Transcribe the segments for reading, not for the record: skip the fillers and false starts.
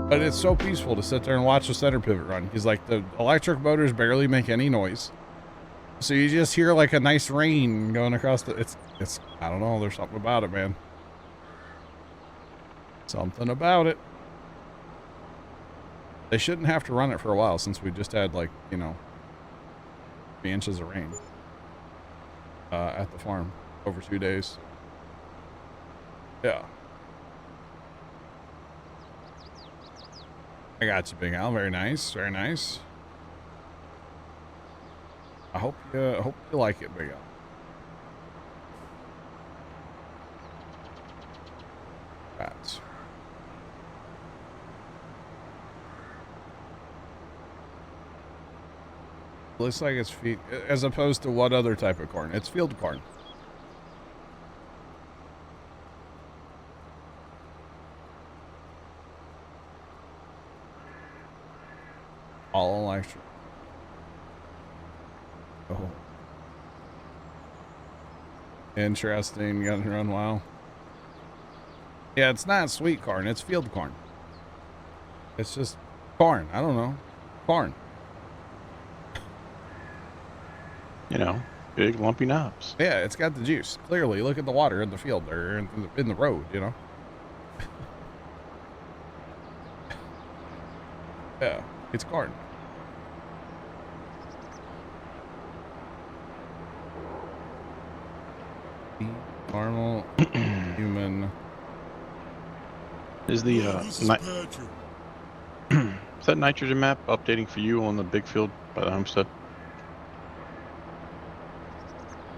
But it's so peaceful to sit there and watch the center pivot run. He's like, the electric motors barely make any noise. So you just hear like a nice rain going across the, it's, I don't know. There's something about it, man. Something about it. They shouldn't have to run it for a while since we just had like, you know, 3 inches of rain at the farm over 2 days. Yeah. I got you, Big Al. Very nice. Very nice. I hope you like it, Big Al. That's looks like it's feed, as opposed to what other type of corn? It's field corn. All electric. Oh. Interesting. Got to run wow. Yeah, it's not sweet corn. It's field corn. It's just corn. I don't know. Corn. You know, big lumpy knobs. Yeah, it's got the juice. Clearly, look at the water in the field or in the road, you know? Yeah, it's corn. Normal human. Is the is that nitrogen map updating for you on the big field by the homestead?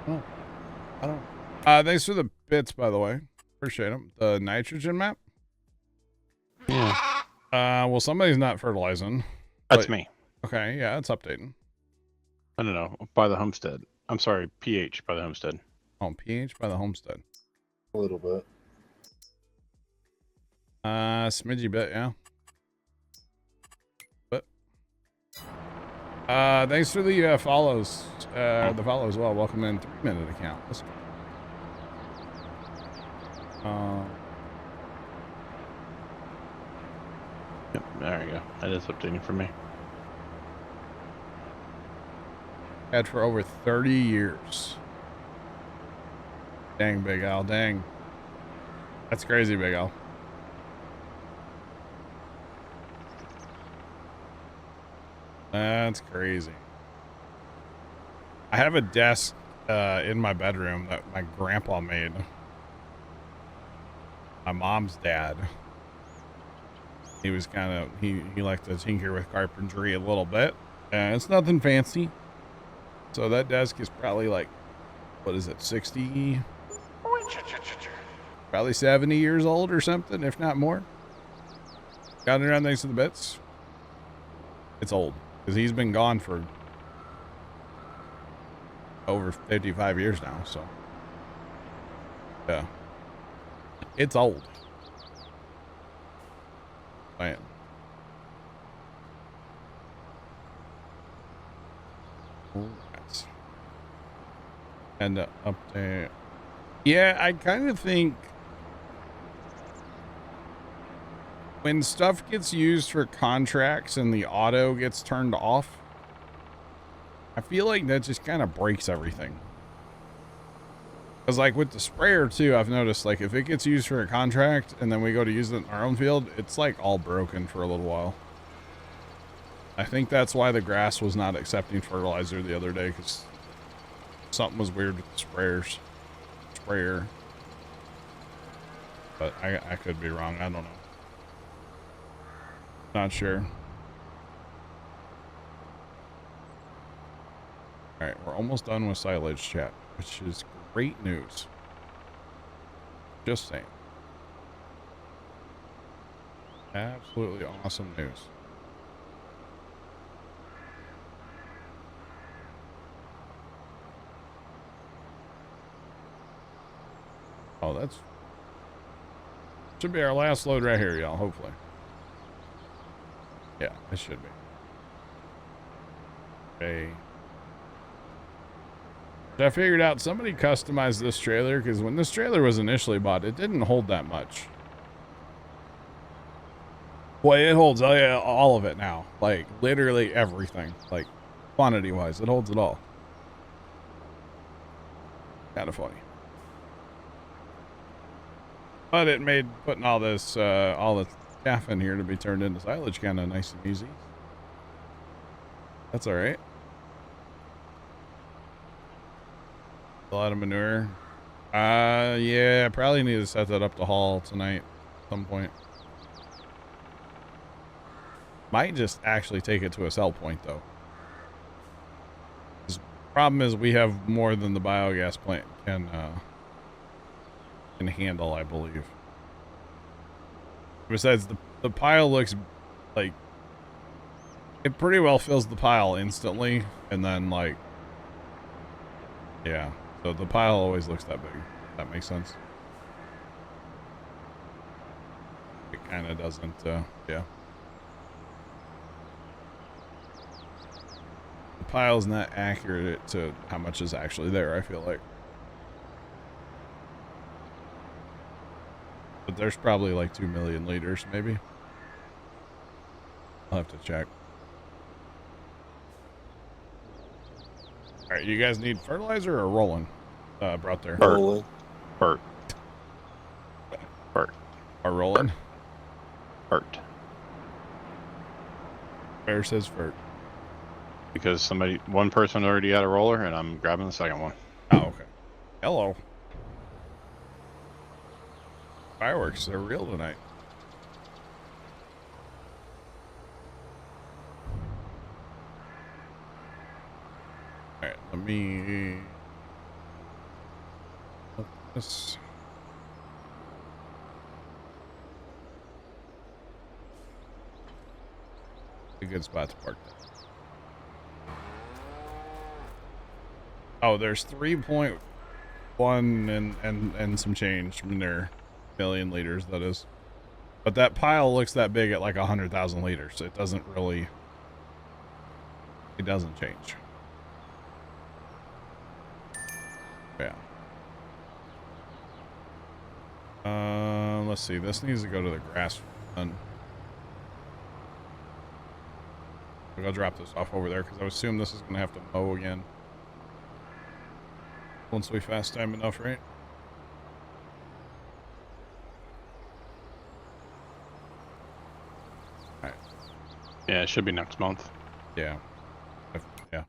Oh, I don't. Thanks for the bits, by the way. Appreciate them. The nitrogen map. Yeah. Well, somebody's not fertilizing. That's me. Okay, yeah, it's updating. I don't know. By the homestead. I'm sorry, pH by the homestead. Oh, pH by the homestead. A little bit. Smidgy bit, yeah. But thanks for the follows. The follow as well. Welcome in 3-minute account. Let's go. Yep, there you go. That is updating for me. Had for over 30 years. Dang, Big Al. Dang. That's crazy, Big Al. That's crazy. I have a desk in my bedroom that my grandpa made. My mom's dad. He was kind of, he liked to tinker with carpentry a little bit. It's nothing fancy. So that desk is probably like, what is it, 60? Probably 70 years old or something, if not more. Got it around thanks to the bits. It's old because he's been gone for over 55 years now. So yeah, it's old. Man. Right. And update. Yeah, I kind of think when stuff gets used for contracts and the auto gets turned off, I feel like that just kind of breaks everything. Because like with the sprayer too, I've noticed like if it gets used for a contract and then we go to use it in our own field, it's like all broken for a little while. I think that's why the grass was not accepting fertilizer the other day, because something was weird with the sprayer. But I could be wrong. I don't know. Not sure. All right, we're almost done with silage chat, which is great news. Just saying. Absolutely awesome news. Oh, that's should be our last load right here, y'all, hopefully. Yeah, it should be. Okay. So I figured out somebody customized this trailer because when this trailer was initially bought, it didn't hold that much. Well, it holds all of it now. Like, literally everything. Like, quantity-wise, it holds it all. Kind of funny. But it made putting all the chaff in here to be turned into silage kind of nice and easy. That's all right. A lot of manure. Yeah, I probably need to set that up to haul tonight at some point. Might just actually take it to a sell point, though. The problem is we have more than the biogas plant can handle, I believe. Besides, the pile looks like it pretty well fills the pile instantly, and then like, yeah. So the pile always looks that big. If that makes sense. It kind of doesn't. Yeah. The pile's not accurate to how much is actually there, I feel like. But there's probably like 2 million liters, maybe. I'll have to check. All right, you guys need fertilizer or rolling? Brought there. Rolling. Bert. Or rolling? Bert. Bear says Fert. Because one person already had a roller, and I'm grabbing the second one. Oh, okay. Hello. Fireworks are real tonight. All right, let me look at this. A good spot to park that. Oh, there's 3.1 and some change from there. Million liters, that is. But that pile looks that big at like 100,000 liters. It doesn't really, it doesn't change. Yeah. Let's see. This needs to go to the grass fund. I'll drop this off over there because I assume this is going to have to mow again. Once we fast time enough, right? Alright. Yeah, it should be next month. Yeah. Yeah.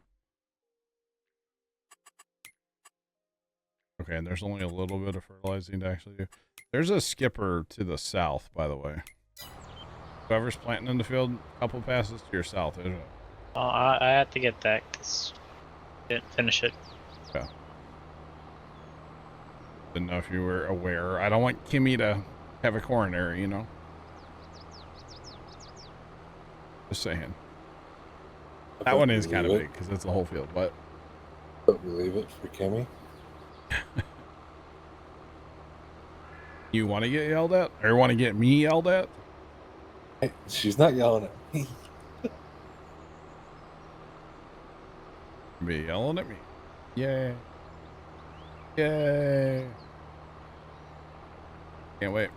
Okay, and there's only a little bit of fertilizing to actually do. There's a skipper to the south, by the way. Whoever's planting in the field, a couple passes to your south, isn't it? Oh, I had to get that because didn't finish it. Okay. Didn't know if you were aware. I don't want Kimmy to have a coronary, you know? Just saying. That one is kind of big because it's the whole field, but... Don't believe it for Kimmy. You want to get yelled at? Or want to get me yelled at? Hey, she's not yelling at me. Be yelling at me. Yay. Yay. Can't wait.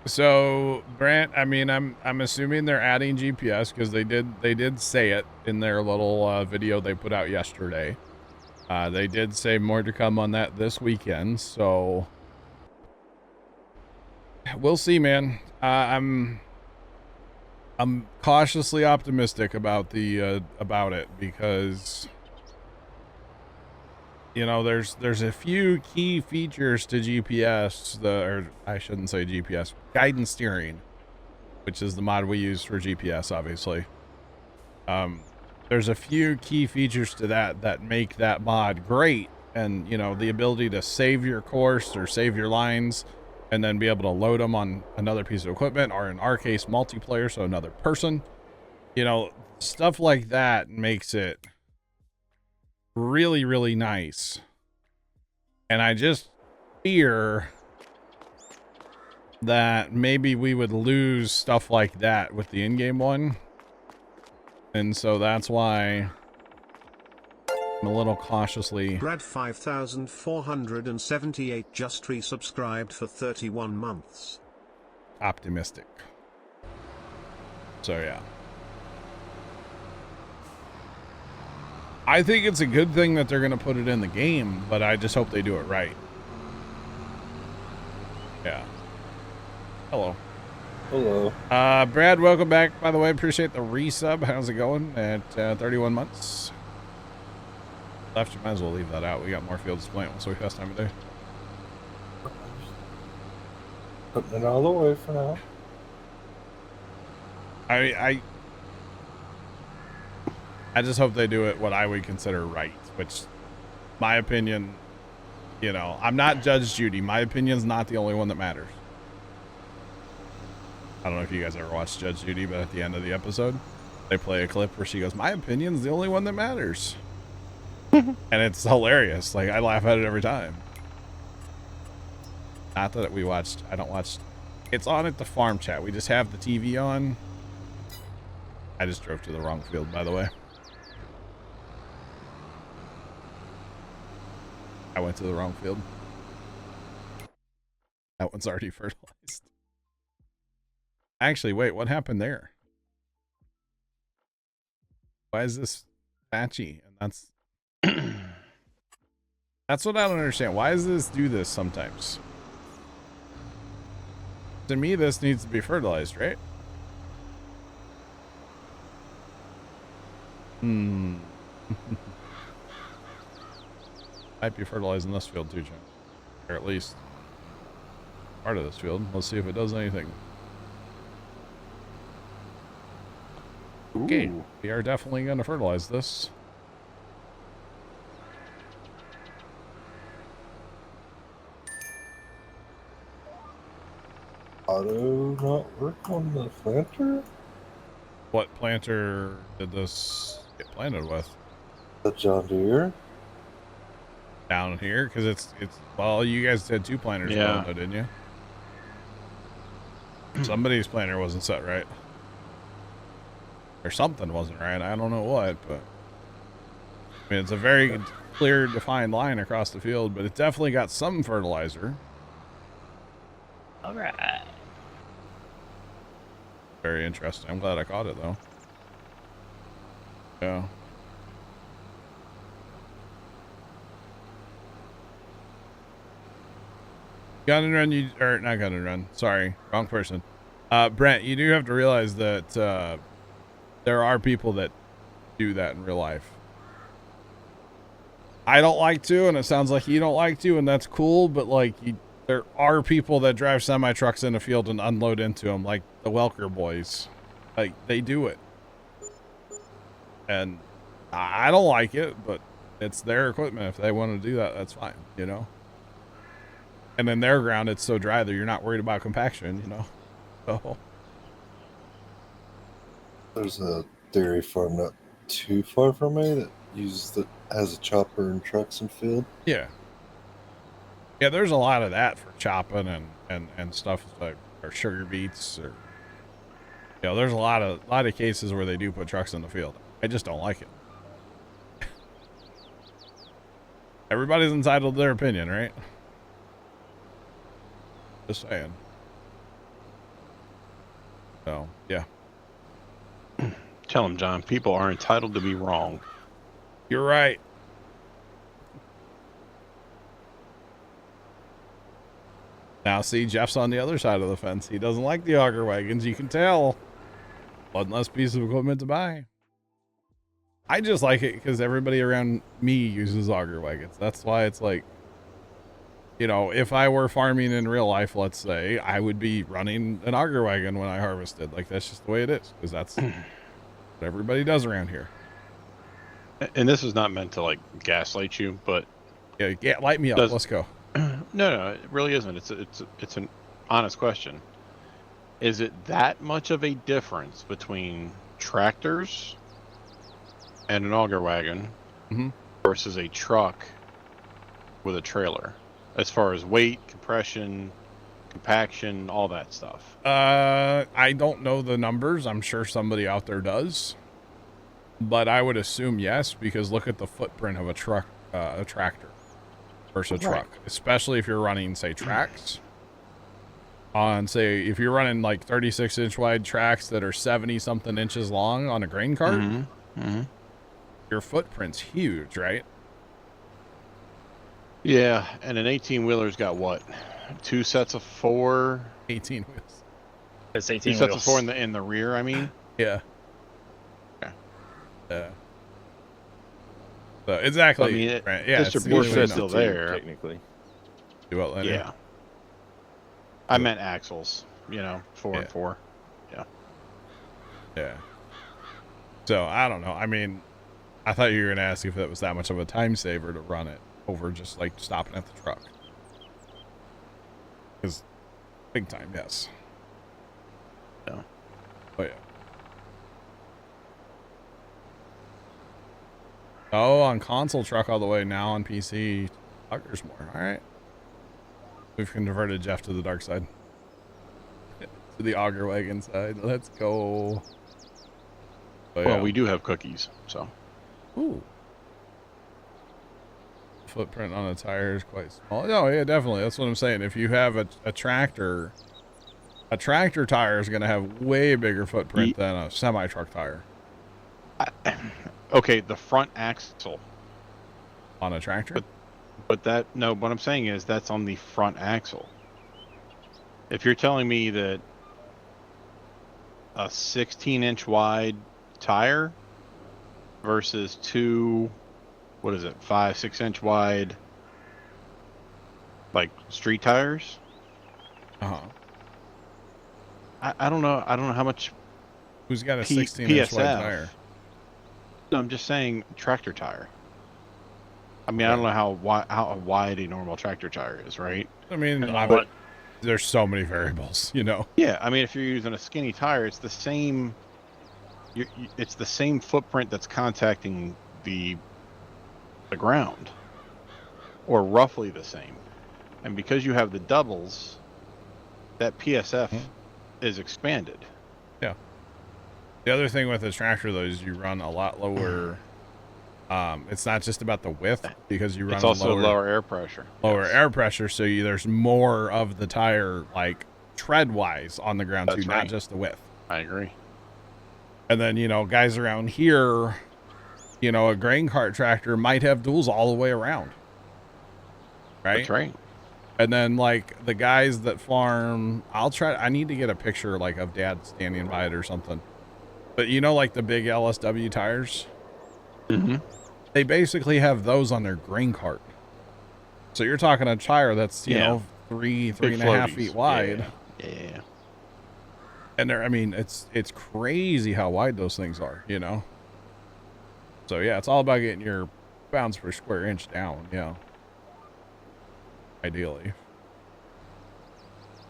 So, Brant, I mean, I'm assuming they're adding GPS because they did say it in their little video they put out yesterday. They did say more to come on that this weekend, so we'll see, man. I'm cautiously optimistic about about it because you know there's a few key features to GPS, or I shouldn't say GPS, guidance steering, which is the mod we use for GPS, obviously. There's a few key features to that make that mod great, and you know the ability to save your course or save your lines and then be able to load them on another piece of equipment, or in our case multiplayer, so another person. You know, stuff like that makes it really, really nice. And I just fear that maybe we would lose stuff like that with the in-game one. And so that's why I'm a little cautiously Brad 5478 just resubscribed for 31 months. optimistic. So yeah. I think it's a good thing that they're going to put it in the game, but I just hope they do it right. Yeah. Hello. Hello. Brad, welcome back. By the way, appreciate the resub. How's it going at 31 months? Left, you might as well leave that out. We got more fields to plant once we pass time of day. Putting it all away for now. I just hope they do it what I would consider right, which, my opinion, you know, I'm not Judge Judy. My opinion's not the only one that matters. I don't know if you guys ever watched Judge Judy, but at the end of the episode, they play a clip where she goes, my opinion's the only one that matters. And it's hilarious. Like, I laugh at it every time. Not that I don't watch. It's on at the farm chat. We just have the TV on. I just drove to the wrong field, by the way. I went to the wrong field. That one's already fertilized. Actually, wait, what happened there? Why is this patchy? And that's what I don't understand. Why does this do this sometimes? To me, this needs to be fertilized, right? Might be fertilizing this field too, Jim. Or at least part of this field. Let's see if it does anything. Okay, we are definitely going to fertilize this. Auto not work on the planter? What planter did this get planted with? The John Deere? Down here? Because it's well, you guys had two planters, Yeah. though, didn't you? Somebody's planter wasn't set right. Or something wasn't right. I don't know what, but I mean, it's a very clear, defined line across the field, but it definitely got some fertilizer. All right. Very interesting. I'm glad I caught it, though. Yeah. Gun and run, or not gun and run. Sorry, wrong person. Brent, you do have to realize that there are people that do that in real life. I don't like to, and it sounds like you don't like to, and that's cool, but like there are people that drive semi-trucks in the field and unload into them, like the Welker boys. Like, they do it. And I don't like it, but it's their equipment. If they want to do that, that's fine, you know? And in their ground, it's so dry that you're not worried about compaction, you know? So. There's a dairy farm not too far from me that has a chopper and trucks and field. Yeah. Yeah, there's a lot of that for chopping and stuff like, or sugar beets, or, you know, there's a lot of cases where they do put trucks in the field. I just don't like it. Everybody's entitled to their opinion, right? Just saying. So, yeah. Tell him, John, people are entitled to be wrong. You're right. Now, see, Jeff's on the other side of the fence. He doesn't like the auger wagons. You can tell. One less piece of equipment to buy. I just like it because everybody around me uses auger wagons. That's why it's like, you know, if I were farming in real life, let's say, I would be running an auger wagon when I harvested. Like, that's just the way it is, because that's what everybody does around here. And this is not meant to like gaslight you, but Yeah, light me up. Let's go. No, it really isn't. It's an honest question. Is it that much of a difference between tractors and an auger wagon versus a truck with a trailer, as far as weight, compression, compaction, all that stuff? I don't know the numbers. I'm sure somebody out there does. But I would assume yes, because look at the footprint of a truck, a tractor versus a Right. truck, especially if you're running, say, tracks. On, say, if you're running like 36-inch wide tracks that are 70-something inches long on a grain cart, your footprint's huge, right? Yeah, and an 18-wheeler's got what? 2 sets of 4. 18 wheels. It's 2 18 sets wheels. of 4 in the rear. I mean. Yeah. Okay. Yeah. So exactly. I mean, it- right. Yeah. distribution It's is still Two, there. technically. Do what, Lenny? Yeah. I meant axles. 4 Yeah. and 4. Yeah. So I don't know. I mean, I thought you were gonna ask if it was that much of a time saver to run it over just like stopping at the truck. Because big time, yes. Yeah. Oh yeah. Oh, on console truck all the way, now on PC. Tucker's more. All right. We've converted Jeff to the dark side. To the auger wagon side. Let's go. Oh, Well, yeah. we do have cookies, so. Ooh. Footprint on a tire is quite small. No, yeah, definitely. That's what I'm saying. If you have a tractor tire is going to have way bigger footprint than a semi-truck tire Okay, the front axle. on a tractor. But what I'm saying is that's on the front axle. If you're telling me that a 16-inch wide tire versus 2, 5-6-inch wide, like street tires, Uh-huh. I don't know how much. Who's got a P- 16-inch wide PSF. tire? No, I'm just saying tractor tire. I mean, I don't know how wide a normal tractor tire is, right? I mean, Depending on what- there's so many variables, you know. Yeah, I mean, if you're using a skinny tire, it's the same. It's the same footprint that's contacting the ground, or roughly the same. And because you have the doubles, that PSF is expanded. Yeah. The other thing with a tractor though is you run a lot lower. It's not just about the width because you run It's also lower lower air pressure. lower Yes. air pressure, so there's more of the tire like tread wise on the ground That's too, right. not just the width. I agree. And then guys around here, a grain cart tractor might have duals all the way around, right? That's right. And then like the guys that farm, I need to get a picture like of Dad standing by it or something. But like the big LSW tires, Mm-hmm. they basically have those on their grain cart. So you're talking a tire that's Yeah. 3.5 feet wide. Yeah. And they're, I mean, it's crazy how wide those things are, So yeah, it's all about getting your pounds per square inch down, ideally.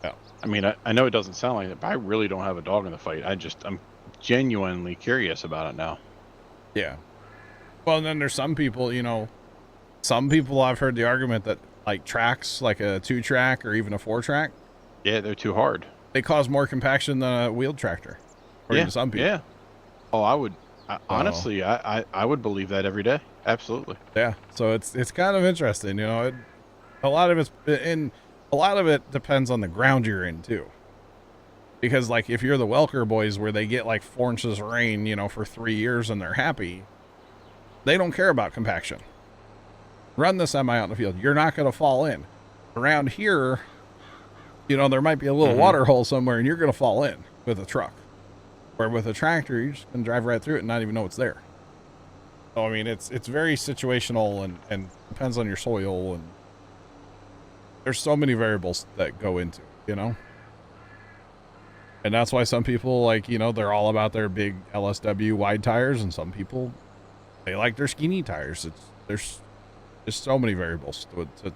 Yeah. I mean, I know it doesn't sound like it, but I really don't have a dog in the fight. I'm genuinely curious about it now. Yeah. Well, and then there's some people, some people I've heard the argument that like tracks, like a 2-track or even a 4-track, Yeah, they're too hard. they cause more compaction than a wheeled tractor. According to some people. Yeah. Oh, honestly, I would believe that every day. Absolutely. Yeah. So it's kind of interesting, a lot of it depends on the ground you're in too. Because like if you're the Welker boys where they get like 4 inches of rain, for 3 years and they're happy, they don't care about compaction. Run the semi out in the field. You're not going to fall in. Around here, there might be a little water hole somewhere and you're going to fall in with a truck. Where with a tractor, you're just going to drive right through it and not even know it's there. So, I mean, it's very situational and depends on your soil. And there's so many variables that go into it, And that's why some people they're all about their big LSW wide tires. And some people, they like their skinny tires. There's just so many variables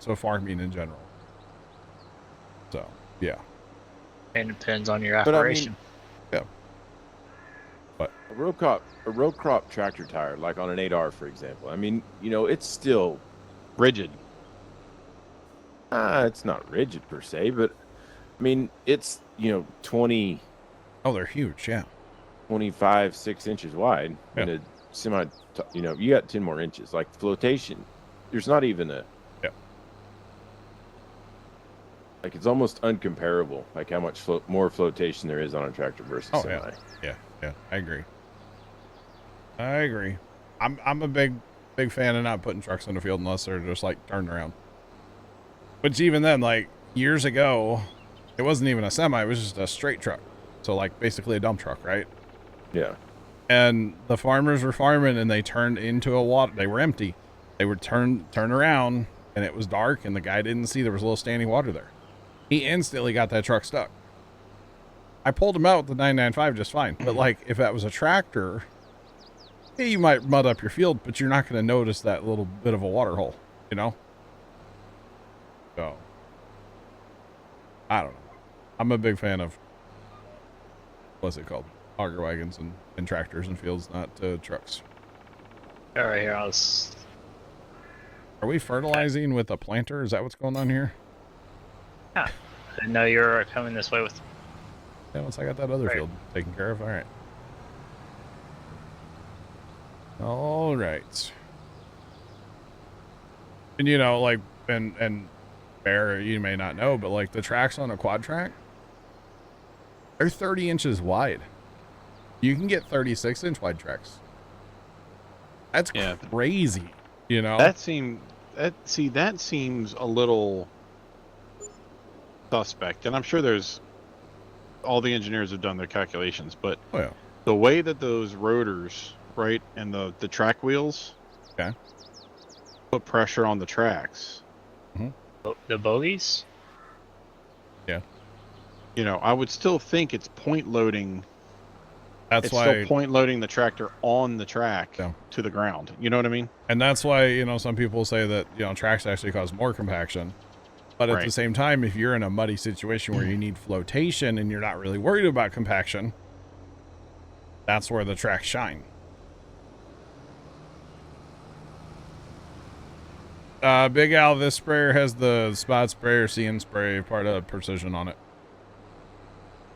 to farming in general. So, yeah. And it depends on your But I mean- operation. A row crop tractor tire, like on an 8R, for example. I mean, it's still Rigid. it's not rigid per se, but I mean, it's 20, Oh, they're huge. Yeah. 25, 6 inches wide, Yeah. and you know, you got 10 more inches. Like flotation, there's not even a. Yep. Like it's almost uncomparable, like how much more flotation there is on a tractor versus Oh semi. yeah, I agree. I'm a big fan of not putting trucks in the field unless they're just like turned around. Which even then, like years ago, it wasn't even a semi, it was just a straight truck. So like basically a dump truck, right? Yeah. And the farmers were farming and they turned into a water, they were empty. They would turn around and it was dark and the guy didn't see there was a little standing water there. He instantly got that truck stuck. I pulled him out with the 995 just fine. But like if that was a tractor, yeah, you might mud up your field, but you're not going to notice that little bit of a water hole, you know? So, I don't know. I'm a big fan of, what's it called? Auger wagons and tractors and fields, not trucks. All right, here, I'll s- Are we fertilizing with a planter? Is that what's going on here? I didn't know you were coming this way with. Yeah, once I got that other Right. field taken care of. All right. All right. And you know, like, and Bear, you may not know, but like the tracks on a quad track, they're 30 inches wide. You can get 36-inch wide tracks. That's Yeah. crazy, you know? That seems a little suspect, and I'm sure there's all the engineers have done their calculations, but Oh, yeah. the way that those rotors, right, and the track wheels, Okay. put pressure on the tracks. The bogies? Yeah. You know, I would still think it's point loading. That's It's why, still point loading the tractor on the track Yeah. to the ground. You know what I mean? and that's why, you know, some people say that, you know, tracks actually cause more compaction. But at the Right. same time, if you're in a muddy situation where you need flotation and you're not really worried about compaction, that's where the tracks shine. Big Al, this sprayer has the spot sprayer, see and spray part of precision on it.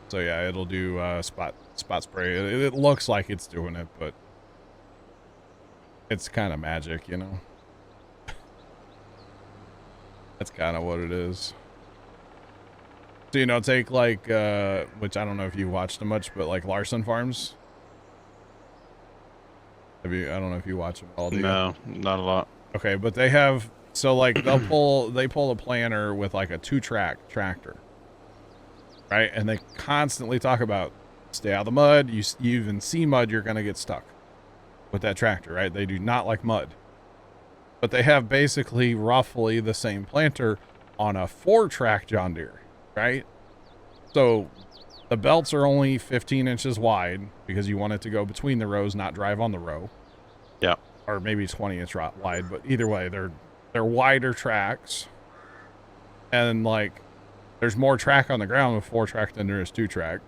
So yeah, it'll do spot spray. It looks like it's doing it, but it's kind of magic, you know. That's kind of what it is. So, you know, take like, which I don't know if you watched them much, but like Larson Farms. I don't know if you watch them all, do you? No, not a lot. Okay, but they have, so like they pull a planter with like a 2-track tractor, right? And they constantly talk about stay out of the mud. You even see mud, you're going to get stuck with that tractor, right? They do not like mud. But they have basically roughly the same planter on a 4-track John Deere, right? So the belts are only 15 inches wide because you want it to go between the rows, not drive on the row. Yeah. Or maybe 20-inch wide, but either way, they're wider tracks. And like there's more track on the ground with 4-track than there is 2-track.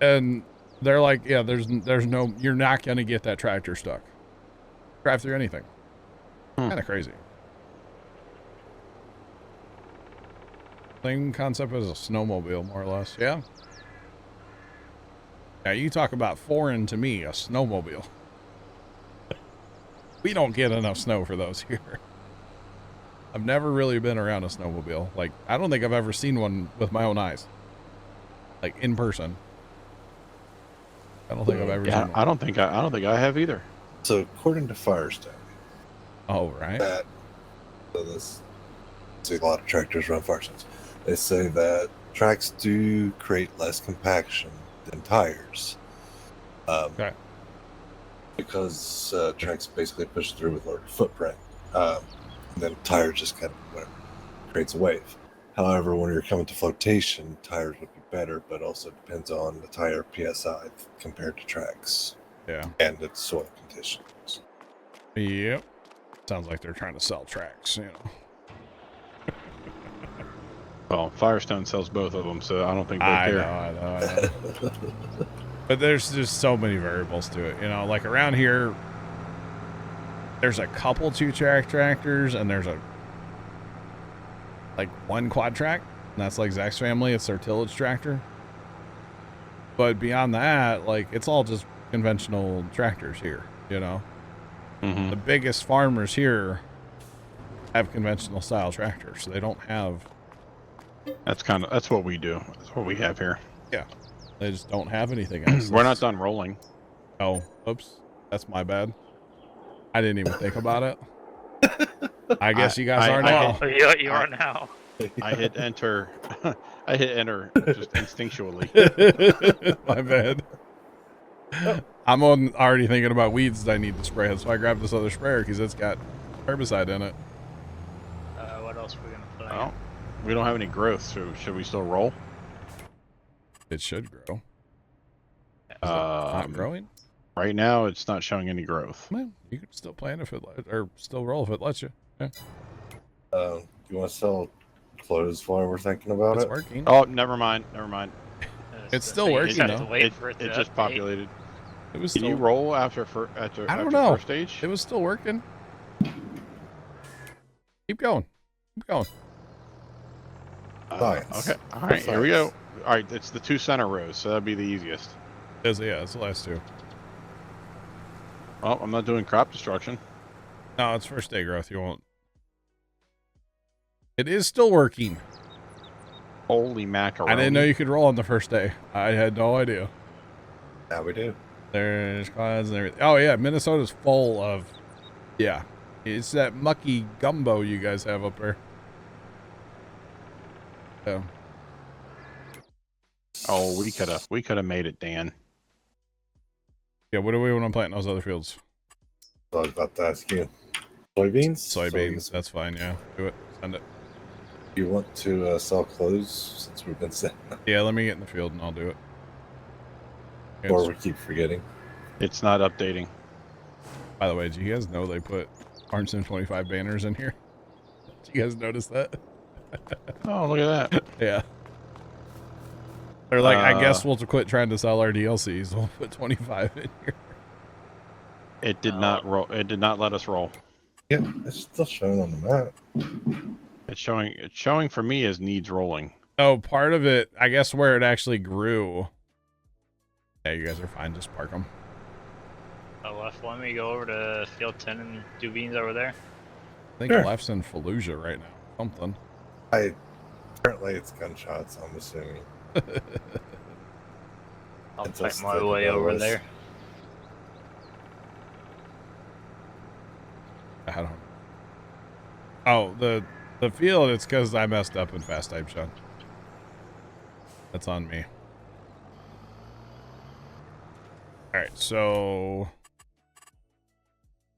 And they're like, yeah, there's no, you're not going to get that tractor stuck. Drive through anything. Kind of crazy. Same concept as a snowmobile, more or less. Yeah. Now you talk about foreign to me, a snowmobile. We don't get enough snow for those here. I've never really been around a snowmobile. Like, I don't think I've ever seen one with my own eyes. Like in person. I don't think I've ever seen one. I don't think I have either. So according to Firestone, Oh, right. so this see a lot of tractors run Firestones. They say that tracks do create less compaction than tires. Okay. Because tracks basically push through with larger footprint. And then tires just kind of creates a wave. However, when you're coming to flotation, tires would be better, but also depends on the tire PSI compared to tracks Yeah. and its soil conditions. Yep. Sounds like they're trying to sell tracks, you know. Well, Firestone sells both of them, so I don't think they I care. know. But there's just so many variables to it, you know. Like around here, there's a couple 2-track tractors, and there's like 1 quad track, and that's like Zach's family. It's their tillage tractor. But beyond that, like it's all just conventional tractors here, you know. Mm-hmm. The biggest farmers here have conventional style tractors. They don't have, That's what we do. That's what we have here. they just don't have anything else. We're not done rolling. Oh, oops. That's my bad. I didn't even think about it. I guess you guys are now. Oh, you are now. I hit enter. I hit enter just instinctually. My bad. I'm already thinking about weeds that I need to spray, so I grabbed this other sprayer because it's got herbicide in it. What else are we gonna play? Well, we don't have any growth, so should we still roll? It should grow. Not growing? Right now, it's not showing any growth. Well, you can still plant if it or still roll if it lets you. Yeah, You want to sell clothes while we're thinking about it's it? working. Oh, never mind. Never mind. It's still working, You have to though. wait It, for it to just update. populated. It was Can still. you roll after I don't after know. first stage? It was still working. Keep going. Keep going. Science. Okay. All right. Here we go. All right. It's the 2 center rows, so that'd be the easiest. Yeah, it's the last two. Well, I'm not doing crop destruction. No, it's first day growth. You won't. It is still working. Holy macaroni! I didn't know you could roll on the first day. I had no idea. Yeah, we do. There's clouds and everything. Oh yeah, Minnesota's full of. Yeah, it's that mucky gumbo you guys have up there. So. Oh, we could have made it, Dan. Yeah, what do we want to plant in those other fields? So I was about to ask you. Soybeans? Soybeans. That's fine. Yeah, do it. Send it. Do you want to sell clothes since we've been saying that? Yeah, let me get in the field and I'll do it. Or we keep forgetting? It's not updating. By the way, do you guys know they put Arnson 25 banners in here? Did you guys notice that? Oh, look at that. Yeah. They're like, I guess we'll quit trying to sell our DLCs. We'll put 25 in here. It did not roll. It did not let us roll. Yeah, it's still showing on the map. It's showing for me as needs rolling. Oh, part of it, I guess where it actually grew. Yeah, you guys are fine. Just park them. Left one, we go over to field 10 and do beans over there. I think Sure. left's in Fallujah right now. Something. Apparently it's gunshots, I'm assuming. I'll It's fight us my that way over knows. there. I don't. Oh, the field. It's because I messed up in fast type shot. That's on me. All right, so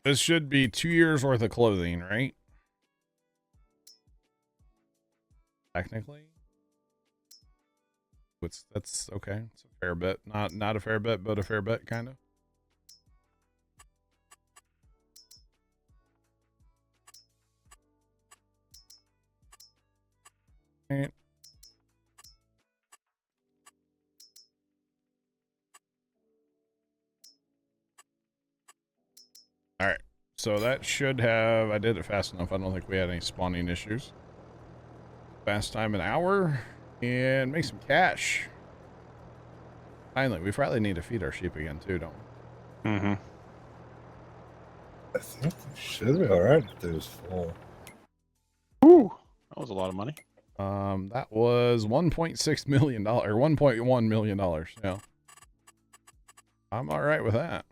this should be 2 years worth of clothing, right? Technically, that's okay. It's a fair bit, not a fair bit, but a fair bit, kind of. Right. All right, so that should have. I did it fast enough. I don't think we had any spawning issues. Fast time an hour and make some cash. Finally, we probably need to feed our sheep again too, don't we? Mm-hmm. I think we should be alright if it was full. Woo! That was a lot of money. That was $1.6 million, or $1.1 million. Yeah, I'm all right with that.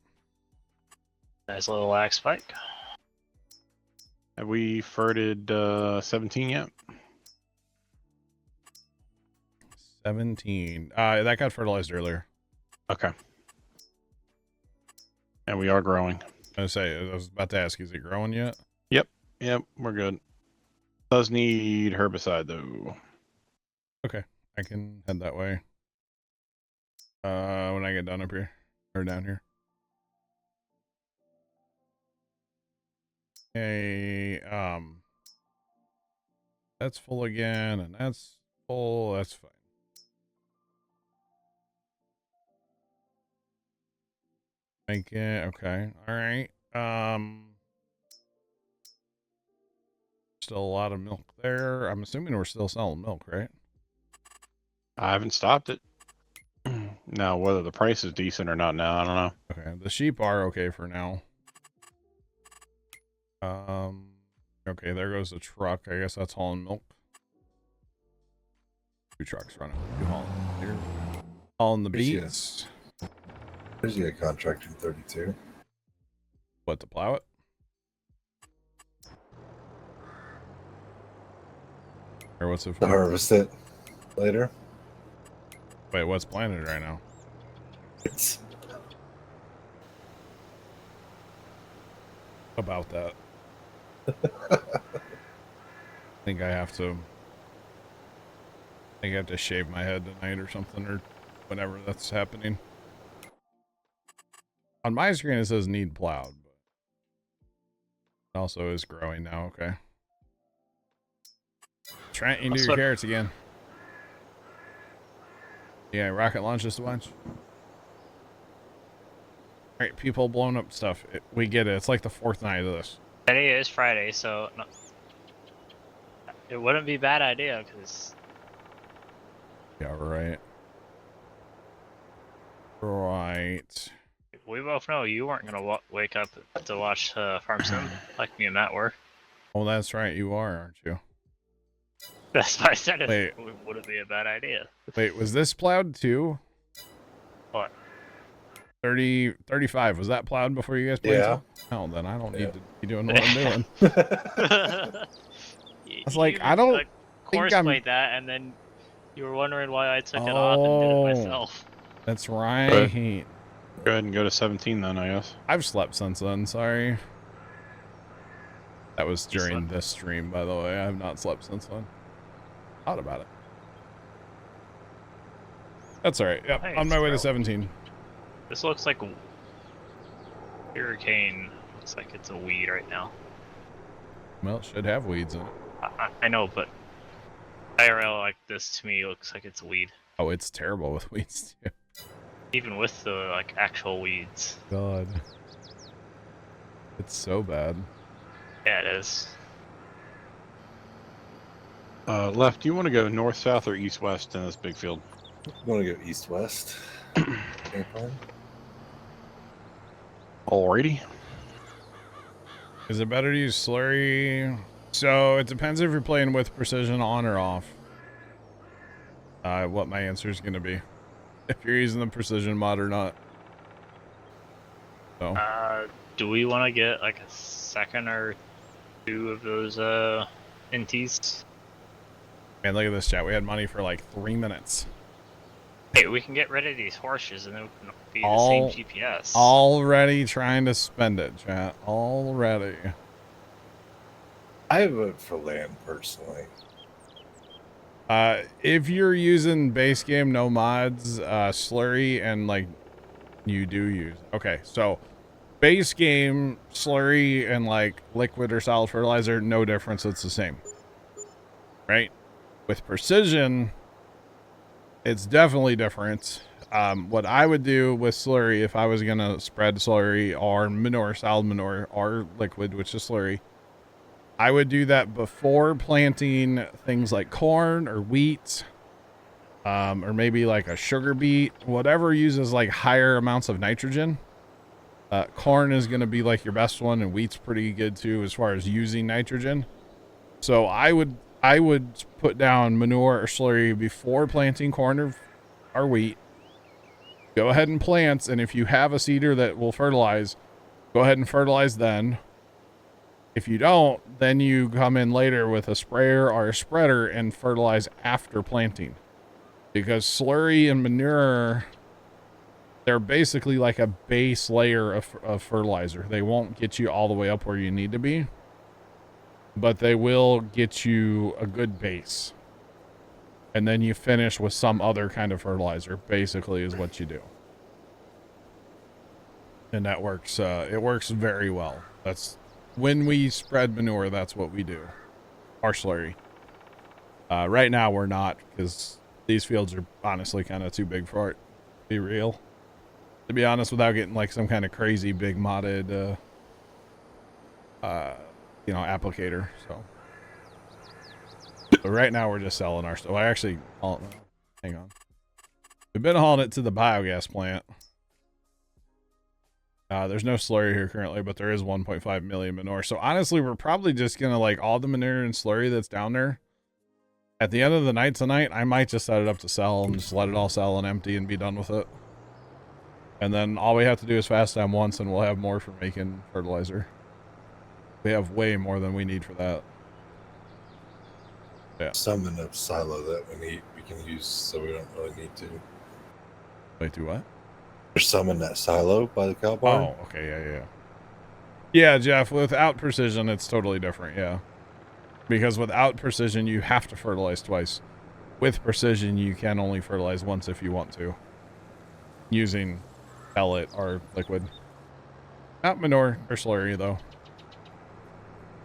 Nice little axe spike. Have we furted 17 yet? 17. That got fertilized earlier. Okay. And we are growing. I was about to ask, is it growing yet? Yep, we're good. Does need herbicide though. Okay, I can head that way. When I get done up here or down here. Okay, that's full again, and that's full. That's fine. Make it okay. All right. Still a lot of milk there. I'm assuming we're still selling milk, right? I haven't stopped it. Now, whether the price is decent or not now, I don't know. Okay, the sheep are okay for now. Okay, there goes the truck. I guess that's hauling milk. 2 trucks running. 2 hauling here. Hauling the Appreciate it. beets. There's a contract in 32. What, to plow it? Or what's it To for? harvest it later. Wait, what's planted right now? It's About that. I think I have to shave my head tonight or something, or whenever that's happening. On my screen it says need plowed, but it also is growing now. Okay. Trent, you do your carrots again. Yeah, rocket launch just a bunch. Alright, people blowing up stuff. We get it. It's like the 4th night of this. Today is Friday, so no, it wouldn't be a bad idea because Yeah, right. Right. we both know you weren't gonna wake up to watch Farm Sim like me and Matt were. Oh, that's right. You are, aren't you? That's why I said Wait. it wouldn't be a bad idea. Wait, was this plowed too? What? 35. Was that plowed before you guys played? Yeah. Oh, then I don't Yeah. need to be doing what I'm doing. I was like, I don't think course I'm- played that, and then you were wondering why I took it off and did it myself. That's right. Go ahead and go to 17 then, I guess. I've slept since then, sorry. That was during slept? this stream, by the way. I have not slept since then. Thought about it. That's alright. Yep, Hey, on my it's way to growing. 17. This looks like hurricane. Looks like it's a weed right now. Well, it should have weeds in it. I know, but IRL like this to me looks like it's a weed, Oh, it's terrible with weeds, too. even with the like actual weeds. God. It's so bad. Yeah, it is. Left, do you want to go north, south, or east, west in this big field? want to go east-west. Okay, fine. Alrighty. Is it better to use slurry? So it depends if you're playing with precision on or off. What my answer is going to be. If you're using the precision mod or not. So Do we want to get like a second or 2 of those NTs? man, look at this chat. We had money for like 3 minutes. Hey, we can get rid of these horses and it can be All- the same GPS. Already trying to spend it, chat. Already. I vote for land personally. If you're using base game, no mods, slurry, and like you do use. Okay, so base game, slurry, and like liquid or solid fertilizer, no difference. It's the same. Right? With precision, it's definitely different. What I would do with slurry, if I was going to spread slurry or manure, solid manure, or liquid, which is slurry, I would do that before planting things like corn or wheat, or maybe like a sugar beet, whatever uses like higher amounts of nitrogen. Corn is going to be like your best one, and wheat's pretty good too as far as using nitrogen. So I would put down manure or slurry before planting corn or wheat. Go ahead and plant, and if you have a seeder that will fertilize, go ahead and fertilize then. If you don't, then you come in later with a sprayer or a spreader and fertilize after planting. Because slurry and manure, they're basically like a base layer of fertilizer. They won't get you all the way up where you need to be, but they will get you a good base. And then you finish with some other kind of fertilizer, basically is what you do. And that works, it works very well. That's when we spread manure, that's what we do. Or slurry. Right now we're not, because these fields are honestly kind of too big for it, to be real. To be honest, without getting like some kind of crazy big modded, you know, applicator, so. But right now we're just selling our stuff. I actually, hang on. We've been hauling it to the biogas plant. There's no slurry here currently, but there is 1.5 million manure. So honestly, we're probably just gonna like all the manure and slurry that's down there. At the end of the night tonight, I might just set it up to sell and just let it all sell and empty and be done with it. And then all we have to do is fast time once, and we'll have more for making fertilizer. We have way more than we need for that. Yeah. Some in a silo that we can use, so we don't really need to. Wait, do what? There's some in that silo by the cow barn. Oh, okay, yeah. Yeah, Jeff, without precision, it's totally different, yeah. Because without precision, you have to fertilize twice. With precision, you can only fertilize once if you want to. Using pellet or liquid. Not manure or slurry, though.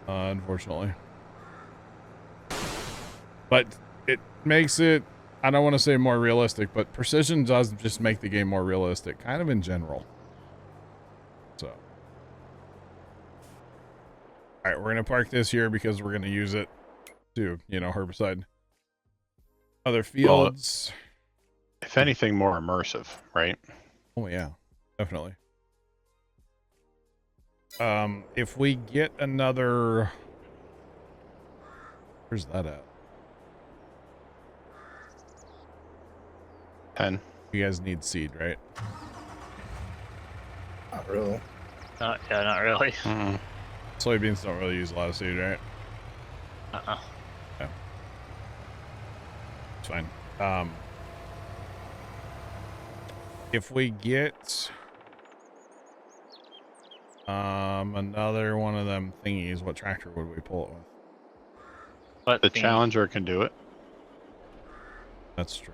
Unfortunately. But it makes it, I don't want to say more realistic, but precision does just make the game more realistic, kind of in general. So. Alright, we're going to park this here because we're going to use it to, you know, herbicide. Other fields. Well, if anything, more immersive, right? Oh, yeah. Definitely. If we get another... Where's that at? 10. You guys need seed, right? Not really. Not really. Mm-hmm. Soybeans don't really use a lot of seed, right? Uh-uh. Yeah. It's fine. If we get another one of them thingies, what tractor would we pull it with? But The Challenger can do it. That's true.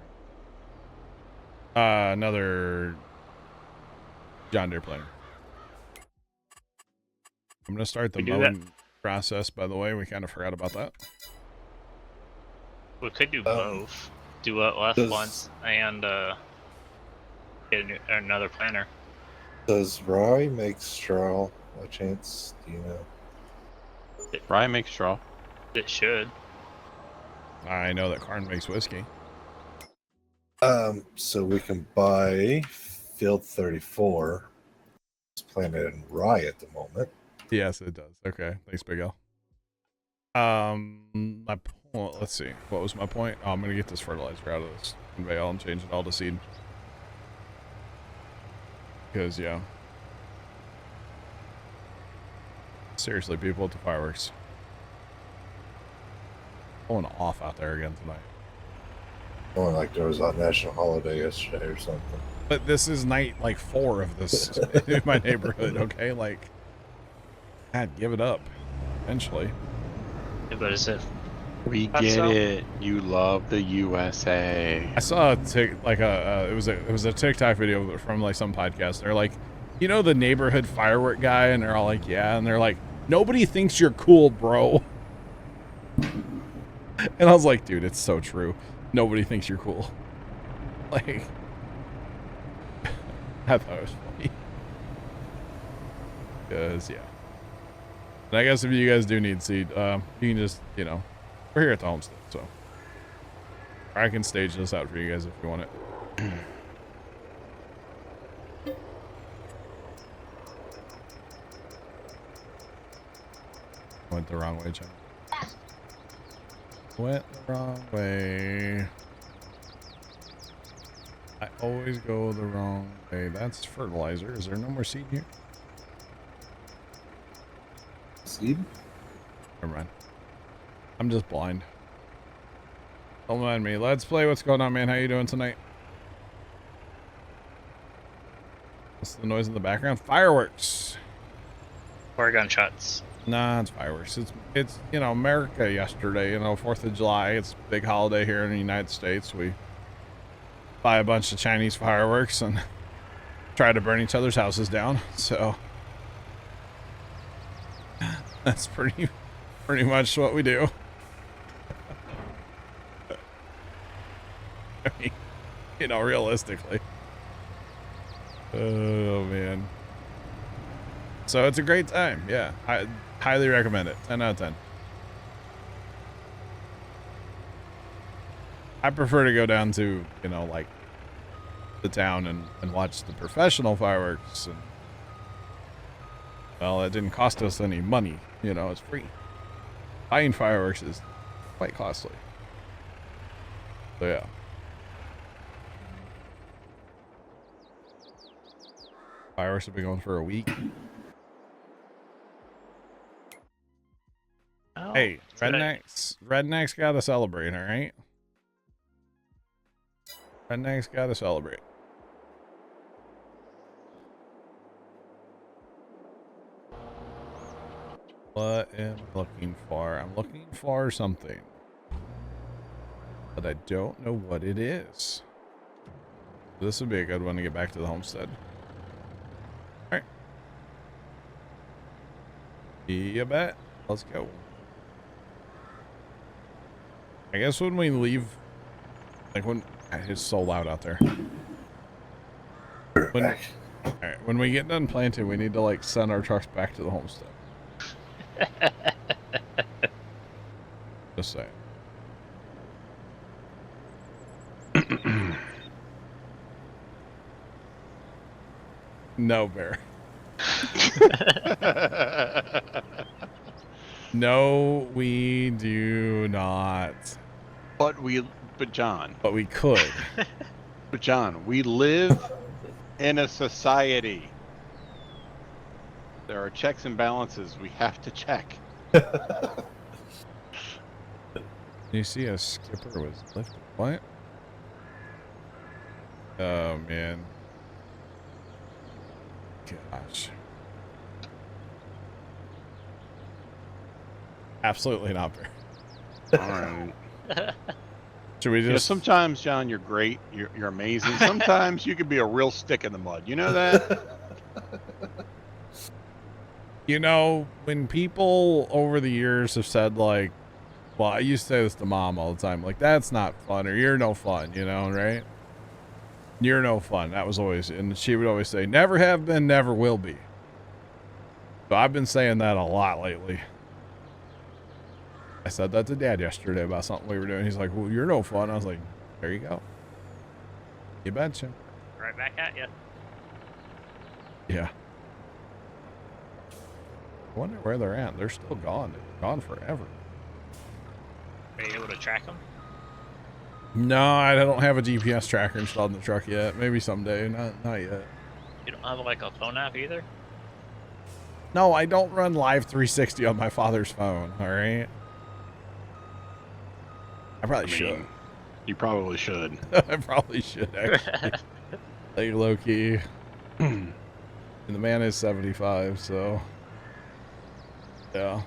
Another John Deere planter. I'm gonna start the mowing process, by the way. We kind of forgot about that. we could do both. Do it left once and get another planter. Does rye make straw by chance? Do you know? Rye makes straw. It should. I know that corn makes whiskey. So we can buy Field 34. It's planted in rye at the moment. Yes, it does. Okay, thanks, Big L. Let's see. What was my point? Oh, I'm gonna get this fertilizer out of this conveyor and change it all to seed. Because yeah. Seriously, people with the fireworks. Going off out there again tonight. Only like there was a national holiday yesterday or something. But this is night like 4 of this in my neighborhood, okay? Like, God, give it up. Eventually. Yeah, but as if We That's get so- it. You love the USA. I saw it was a TikTok video from like some podcast. They're like, you know, the neighborhood firework guy, and they're all like, yeah, and they're like, nobody thinks you're cool, bro. And I was like, dude, it's so true. Nobody thinks you're cool. Like, I thought it was funny. Because, yeah. And I guess if you guys do need seed, you can just, you know, we're here at the homestead, so. Or I can stage this out for you guys if you want it. Went the wrong way, Jen. Went the wrong way. I always go the wrong way. That's fertilizer. Is there no more seed here? Seed? Never mind. I'm just blind. Don't mind me. Let's play. What's going on, man? How you doing tonight? What's the noise in the background? Fireworks. or gunshots. Nah, it's fireworks. It's you know, America yesterday, you know, 4th of July. It's a big holiday here in the United States. We buy a bunch of Chinese fireworks and try to burn each other's houses down. So that's pretty much what we do. I mean, you know, realistically. Oh man. So it's a great time. Yeah. I highly recommend it. 10 out of 10. I prefer to go down to, you know, like the town and watch the professional fireworks. And, well, it didn't cost us any money. You know, it's free. Buying fireworks is quite costly. So, yeah. Fireworks have been going for a week. Oh, Hey, that's a good idea. rednecks gotta celebrate, all right? Rednecks gotta celebrate. What am I looking for? I'm looking for something, but I don't know what it is. This would be a good one to get back to the homestead. All right. You bet. Let's go. I guess when we leave, like when it's so loud out there. When, all right, when we get done planting, we need to like send our trucks back to the homestead. Just saying. No, Bear. No, we do not. But John, But we could. but John, we live in a society. There are checks and balances we have to check. You see a skipper was lifted. What? Oh, man. Gosh. Absolutely not, Bear. All right. Should we You know, just... sometimes, John, you're great. You're amazing. Sometimes you can be a real stick in the mud. You know that? You know, when people over the years have said, like, well, I used to say this to Mom all the time, like, that's not fun, or you're no fun, you know, right? You're no fun. That was always, and she would always say, never have been, never will be. So I've been saying that a lot lately. I said that to Dad yesterday about something we were doing. He's like, well, you're no fun. I was like, there you go. You betcha. Right back at you. Yeah. I wonder where they're at. They're still gone. They're gone forever. Are you able to track them? No, I don't have a GPS tracker installed in the truck yet. Maybe someday. Not yet. You don't have like a phone app either? No, I don't run Live 360 on my father's phone. All right. I probably should. You probably should. I probably should actually. Like low key. And the man is 75, so yeah.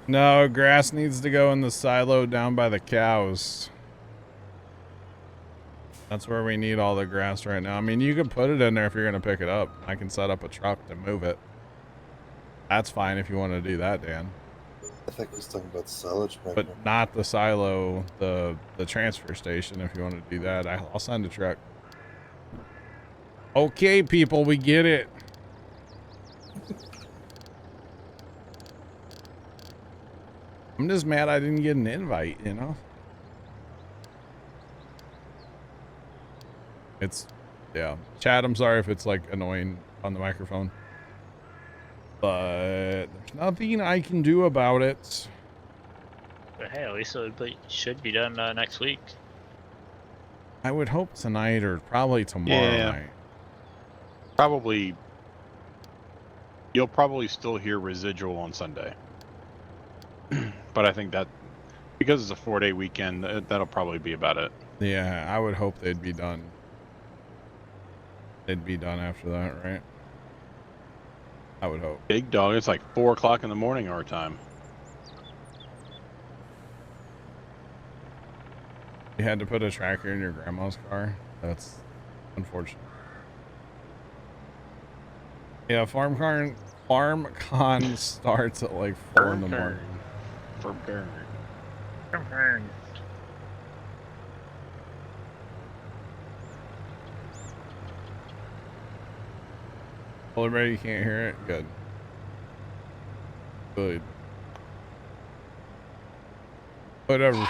No, grass needs to go in the silo down by the cows. That's where we need all the grass right now. I mean, you can put it in there if you're going to pick it up. I can set up a truck to move it. That's fine if you want to do that, Dan. I think he's talking about the silage. But not the silo, the transfer station if you want to do that. I'll send a truck. Okay, people, we get it. I'm just mad I didn't get an invite, you know? It's, yeah. Chad, I'm sorry if it's like annoying on the microphone. But there's nothing I can do about it. But hey, at least it should be done next week. I would hope tonight or probably tomorrow night. Probably. You'll probably still hear residual on Sunday. But I think that because it's a 4-day weekend, that'll probably be about it. Yeah, I would hope they'd be done. They'd be done after that, right? I would hope. Big dog, it's like 4 o'clock in the morning our time. You had to put a tracker in your grandma's car? That's unfortunate. Yeah, FarmCon starts at like 4 in the morning. For burn. Well, everybody, you can't hear it? Good. Good. Whatever.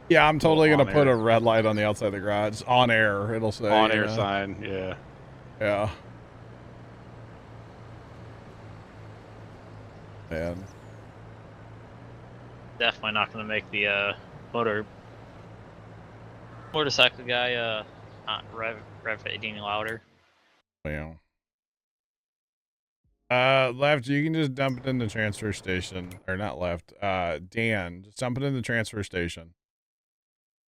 Yeah, I'm totally Little gonna put on-air. a red light on the outside of the garage. On air, it'll say. On air you know. sign, yeah. Yeah. Man. Definitely not gonna make the motorcycle guy not rev it any louder. Well. Left, you can just dump it in the transfer station. Or not left. Dan, just dump it in the transfer station.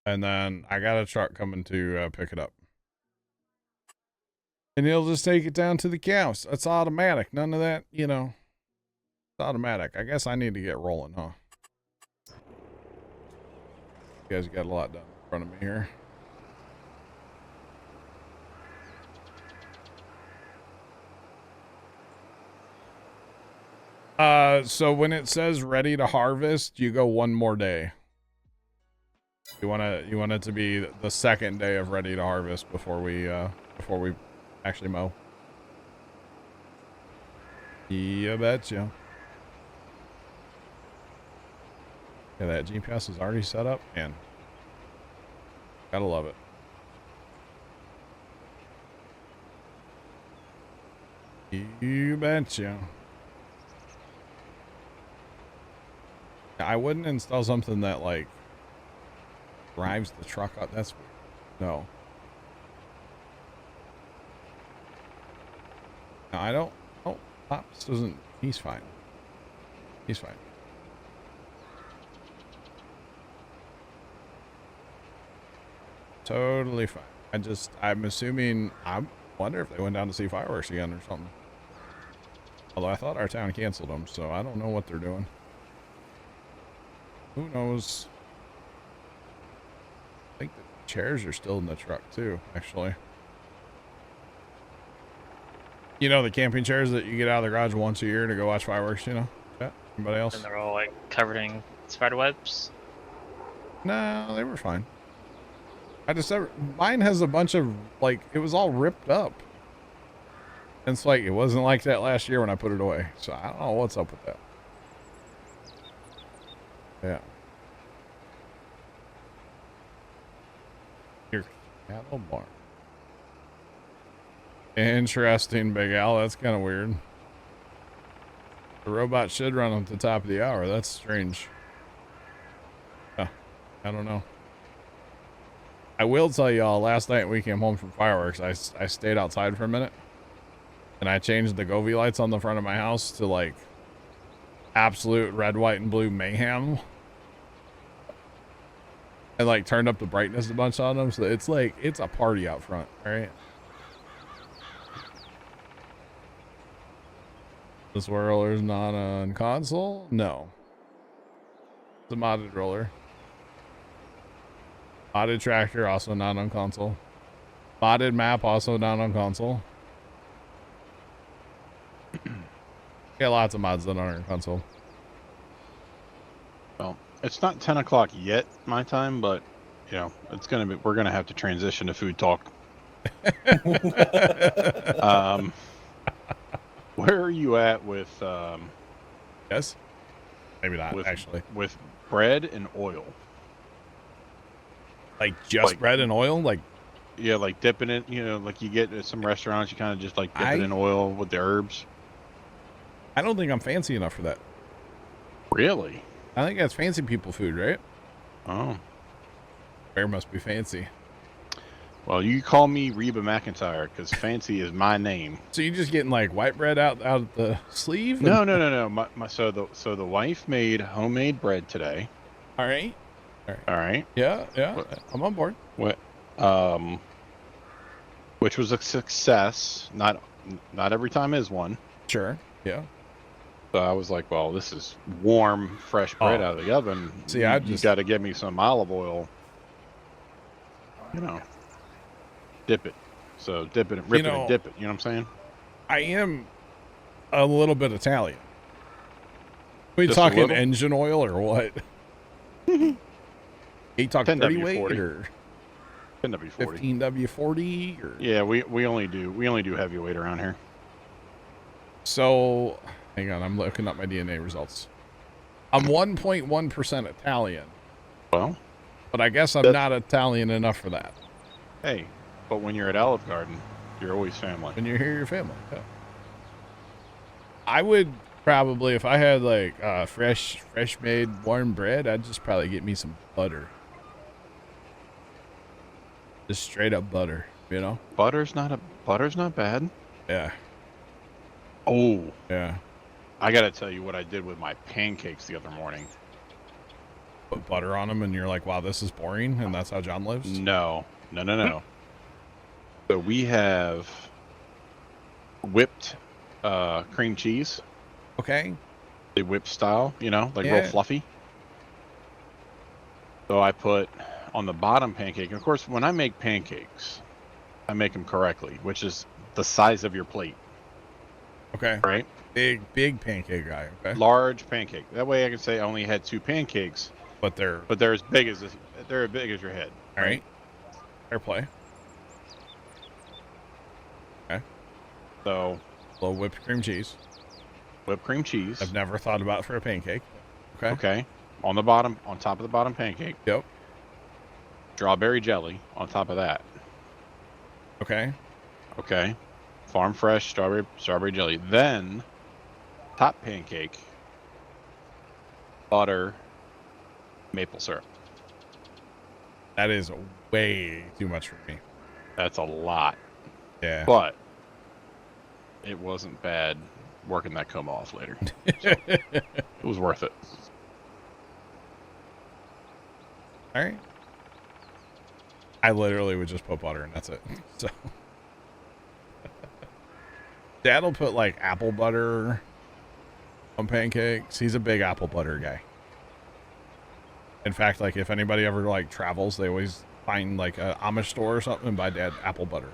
And then I got a truck coming to pick it up. And he'll just take it down to the house. It's automatic. None of that, you know. It's automatic. I guess I need to get rolling, huh? You guys got a lot done in front of me here. So when it says ready to harvest, you go one more day. You want it to be the second day of ready to harvest before we actually mow. You betcha. Yeah, that GPS is already set up, man. Gotta love it. You betcha. I wouldn't install something that like drives the truck out. That's weird. No. No, I don't. Oh, Pops doesn't. He's fine. He's fine. Totally fine. I'm assuming, I wonder if they went down to see fireworks again or something. Although I thought our town canceled them, so I don't know what they're doing. Who knows? I think the chairs are still in the truck too, actually. You know, the camping chairs that you get out of the garage once a year to go watch fireworks, you know? Yeah. Anybody else? And they're all like covered in spider webs. No, they were fine. Mine has a bunch of, like, it was all ripped up. And it's like, it wasn't like that last year when I put it away. So I don't know what's up with that. Yeah. Your cattle barn. Interesting, Big Al. That's kind of weird. The robot should run at the top of the hour. That's strange. I don't know. I will tell y'all, last night we came home from fireworks, I stayed outside for a minute. And I changed the Govee lights on the front of my house to like absolute red, white, and blue mayhem. And like turned up the brightness a bunch on them. So it's like, it's a party out front, all right? This roller's not on console? No. It's a modded roller. Modded tractor, also not on console. Modded map, also not on console. Yeah, lots of mods that aren't on console. Well, it's not 10 o'clock yet, my time, but, you know, it's gonna be, we're gonna have to transition to food talk. Where are you at with, Yes? Maybe not, with, actually. with bread and oil? Like just like, bread and oil? Like, yeah, like dipping it, you know, like you get at some restaurants, you kind of just like dip it in oil with the herbs. I don't think I'm fancy enough for that. Really? I think that's fancy people food, right? Oh. Bear must be fancy. Well, you call me Reba McEntire because fancy is my name. So you're just getting like white bread out of the sleeve? No. So the wife made homemade bread today. All right. All right. Yeah. What? I'm on board. What? Which was a success. Not every time is one. Sure. Yeah. So I was like, well, this is warm, fresh bread out of the oven. See, you got to give me some olive oil. You know, dip it. So dip it, rip it, and dip it. You know what I'm saying? I am a little bit Italian. We Just a talking little? engine oil or what? You talking 30 weight 10W40. or 10W40. 15W40 or? Yeah, we only do heavyweight around here. So, hang on, I'm looking up my DNA results. I'm 1.1% Italian. Well, But I guess I'm That's- not Italian enough for that. Hey, but when you're at Olive Garden, you're always family. When you're here, your family. Yeah. I would probably, if I had like fresh made warm bread, I'd just probably get me some butter. Just straight up butter, you know? Butter's not bad. Yeah. Oh, Yeah. I gotta tell you what I did with my pancakes the other morning. Put butter on them and you're like, wow, this is boring. And that's how John lives. No. So we have whipped cream cheese, Okay. the whipped style, you know, like Yeah. real fluffy. So I put on the bottom pancake, and of course, when I make pancakes, I make them correctly, which is the size of your plate, Okay. right? Big pancake guy. Okay. Large pancake. That way I can say I only had 2 pancakes, But they're but they're as big as your head. all right. Fair play. Okay. So A little whipped cream cheese. whipped cream cheese. I've never thought about it for a pancake. Okay. Okay. On top of the bottom pancake, Yep. strawberry jelly on top of that. Okay. Okay. Farm fresh strawberry jelly. Then top pancake, butter, maple syrup. That is way too much for me. That's a lot, Yeah. but it wasn't bad working that coma off later. So, it was worth it. All right. I literally would just put butter and that's it. So Dad'll put like apple butter on pancakes. He's a big apple butter guy. In fact, like if anybody ever like travels, they always find like a Amish store or something and buy Dad apple butter.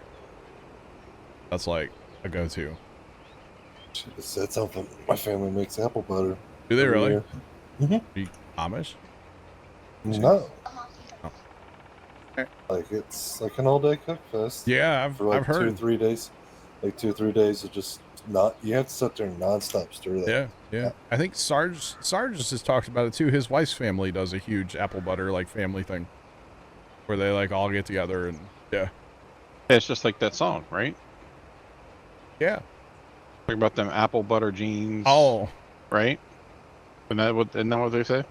That's like a go-to. Should have said something. My family makes apple butter. Do they every really? year. Mhm. Are you Amish? No. Oh. Like it's like an all-day cook fest. Yeah, For like I've 2 or heard. 3 days. Like 2 or 3 days of just not. You have to sit there and nonstop stir that. Yeah. I think Sarge has talked about it too. His wife's family does a huge apple butter like family thing, where they like all get together and yeah. It's just like that song, right? Yeah. Talk about them apple butter jeans. Oh, Right? Isn't that what they say?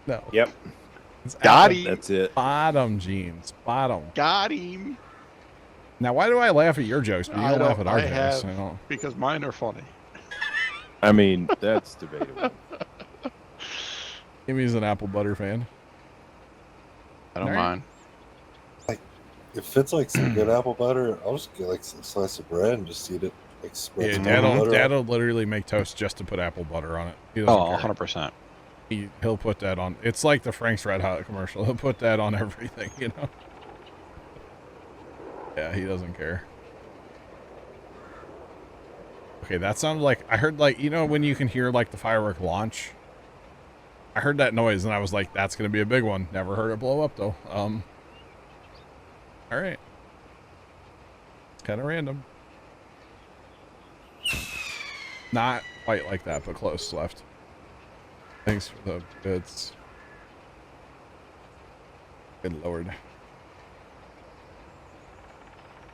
no. Yep, It's Got apple him. that's it. bottom jeans. Bottom. Got him. Now, why do I laugh at your jokes, but you I don't laugh don't- at our I jokes? have- I don't. Because mine are funny. I mean, that's debatable. Kimmy's an apple butter fan. I don't All right. mind. If it's like some good apple butter, I'll just get like some slice of bread and just eat it. Like spread Yeah, some apple butter. Dad'll literally make toast just to put apple butter on it. He doesn't Oh, care. 100%. He'll put that on. It's like the Frank's Red Hot commercial. He'll put that on everything, you know? Yeah, he doesn't care. Okay, that sounded like, I heard like, you know when you can hear like the firework launch? I heard that noise and I was like, that's going to be a big one. Never heard it blow up though. All right. Kind of random. Not quite like that, but close left. Thanks for the bits. Good lord.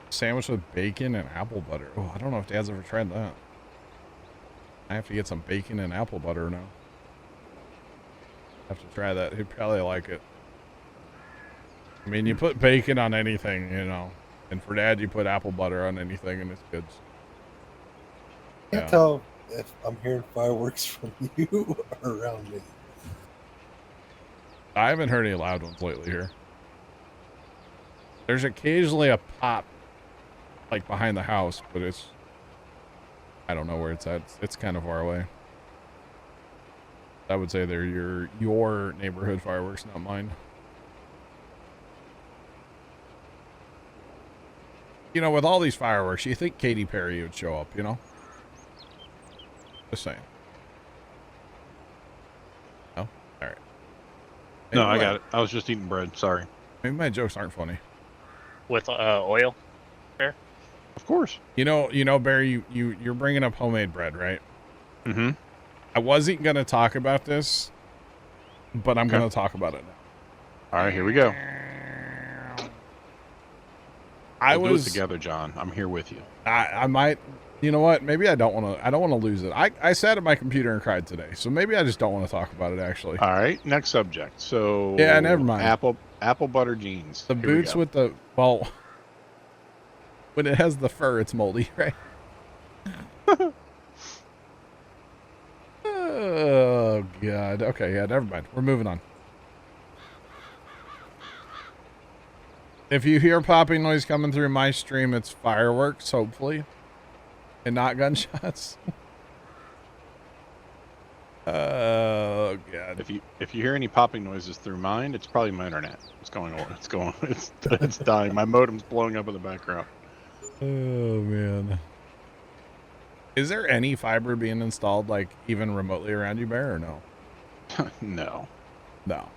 Sandwich with bacon and apple butter. Oh, I don't know if Dad's ever tried that. I have to get some bacon and apple butter now. Have to try that. He'd probably like it. I mean, you put bacon on anything, you know. And for Dad, you put apple butter on anything, and it's good. Can't Yeah. tell if I'm hearing fireworks from you or around me. I haven't heard any loud ones lately here. There's occasionally a pop, like behind the house, but it's, I don't know where it's at. It's kind of far away. I would say they're your neighborhood fireworks, not mine. You know, with all these fireworks, you think Katy Perry would show up, you know? Just saying. Oh, all right. No, I Anyway, got it. I was just eating bread. Sorry. Maybe my jokes aren't funny. With oil. Of course. You know, Barry, you're bringing up homemade bread, right? Mm-hmm. I wasn't gonna talk about this, but I'm going to talk about it now. All right, here we go. We'll do it was together, John. I'm here with you. I might, you know what? Maybe I don't want to lose it. I sat at my computer and cried today, so maybe I just don't want to talk about it. Actually, All right, next subject. So yeah, never mind. Apple butter jeans. The boots with the when it has the fur, it's moldy, right? Oh God. Okay, yeah, never mind. We're moving on. If you hear popping noise coming through my stream, it's fireworks, hopefully, and not gunshots. Oh God. If you hear any popping noises through mine, it's probably my internet. It's dying. My modem's blowing up in the background. Oh man. Is there any fiber being installed, like even remotely around you, Bear, or no? No. No.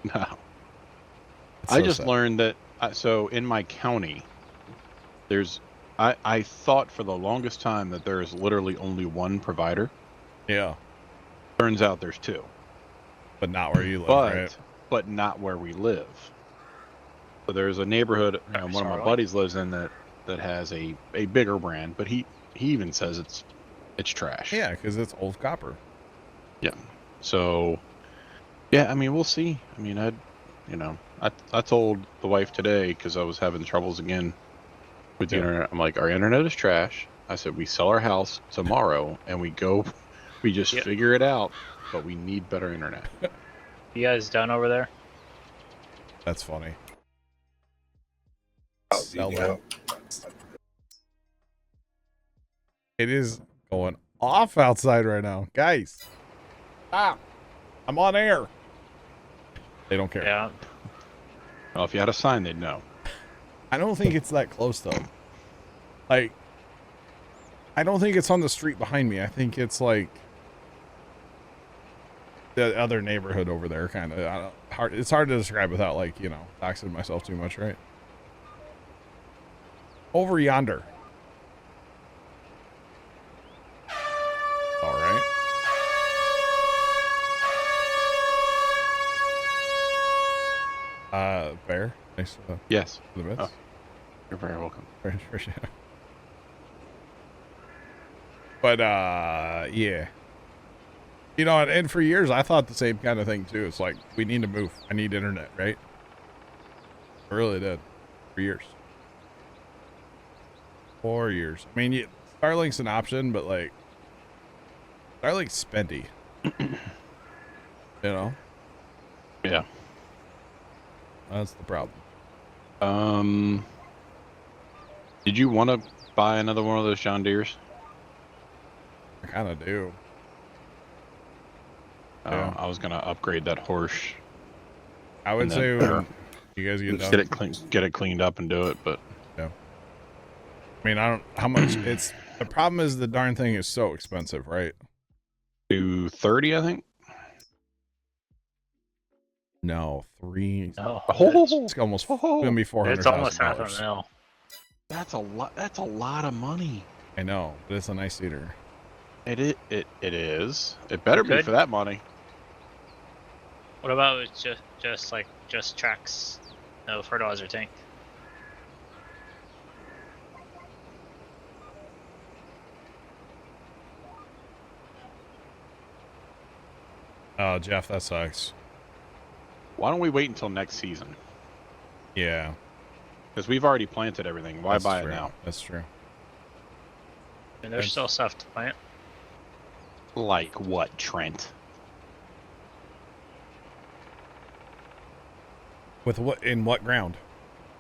It's I so just sad. learned that. So in my county, I thought for the longest time that there is literally only one provider. Yeah. Turns out there's two. But not where you live, right? But not where we live. So there's a neighborhood one of my buddies lives in that has a bigger brand, but he even says it's trash. Yeah, because it's old copper. Yeah. So yeah, I mean, we'll see. I mean, I told the wife today, because I was having troubles again with the internet. I'm like, our internet is trash. I said, we sell our house tomorrow and we just figure it out, but we need better internet. You guys done over there? That's funny. You know, It is going off outside right now. Guys. Stop. I'm on air. They don't care. Yeah. Well, if you had a sign, they'd know. I don't think it's that close, though. Like, I don't think it's on the street behind me. I think it's like the other neighborhood over there, kind of. It's hard to describe without, like, doxing myself too much, right? Over yonder. All right. Bear. Thanks for Yes. the bits. Oh, you're very welcome. But yeah. And for years I thought the same kind of thing too. It's like, we need to move. I need internet, right? I really did. For years. 4 years. I mean, Starlink's an option, but like, Starlink's spendy. Yeah. That's the problem. Did you want to buy another one of those John Deeres? I kind of do. Yeah. I was gonna upgrade that horse. I would say when you guys get done, get it cleaned up and do it, but yeah. I mean, I don't how much it's. The problem is the darn thing is so expensive, right? 230, I think. No, 3. Oh, It's almost gonna be $400,000. it's almost $500,000. That's a lot. That's a lot of money. I know, but it's a nice theater. It is. It better be for that money. What about just tracks? No fertilizer tank. Oh, Jeff, that sucks. Why don't we wait until next season? Yeah. Because we've already planted everything. Why buy true. it now? That's true. And there's still stuff to plant. Like what, Trent? With what? In what ground?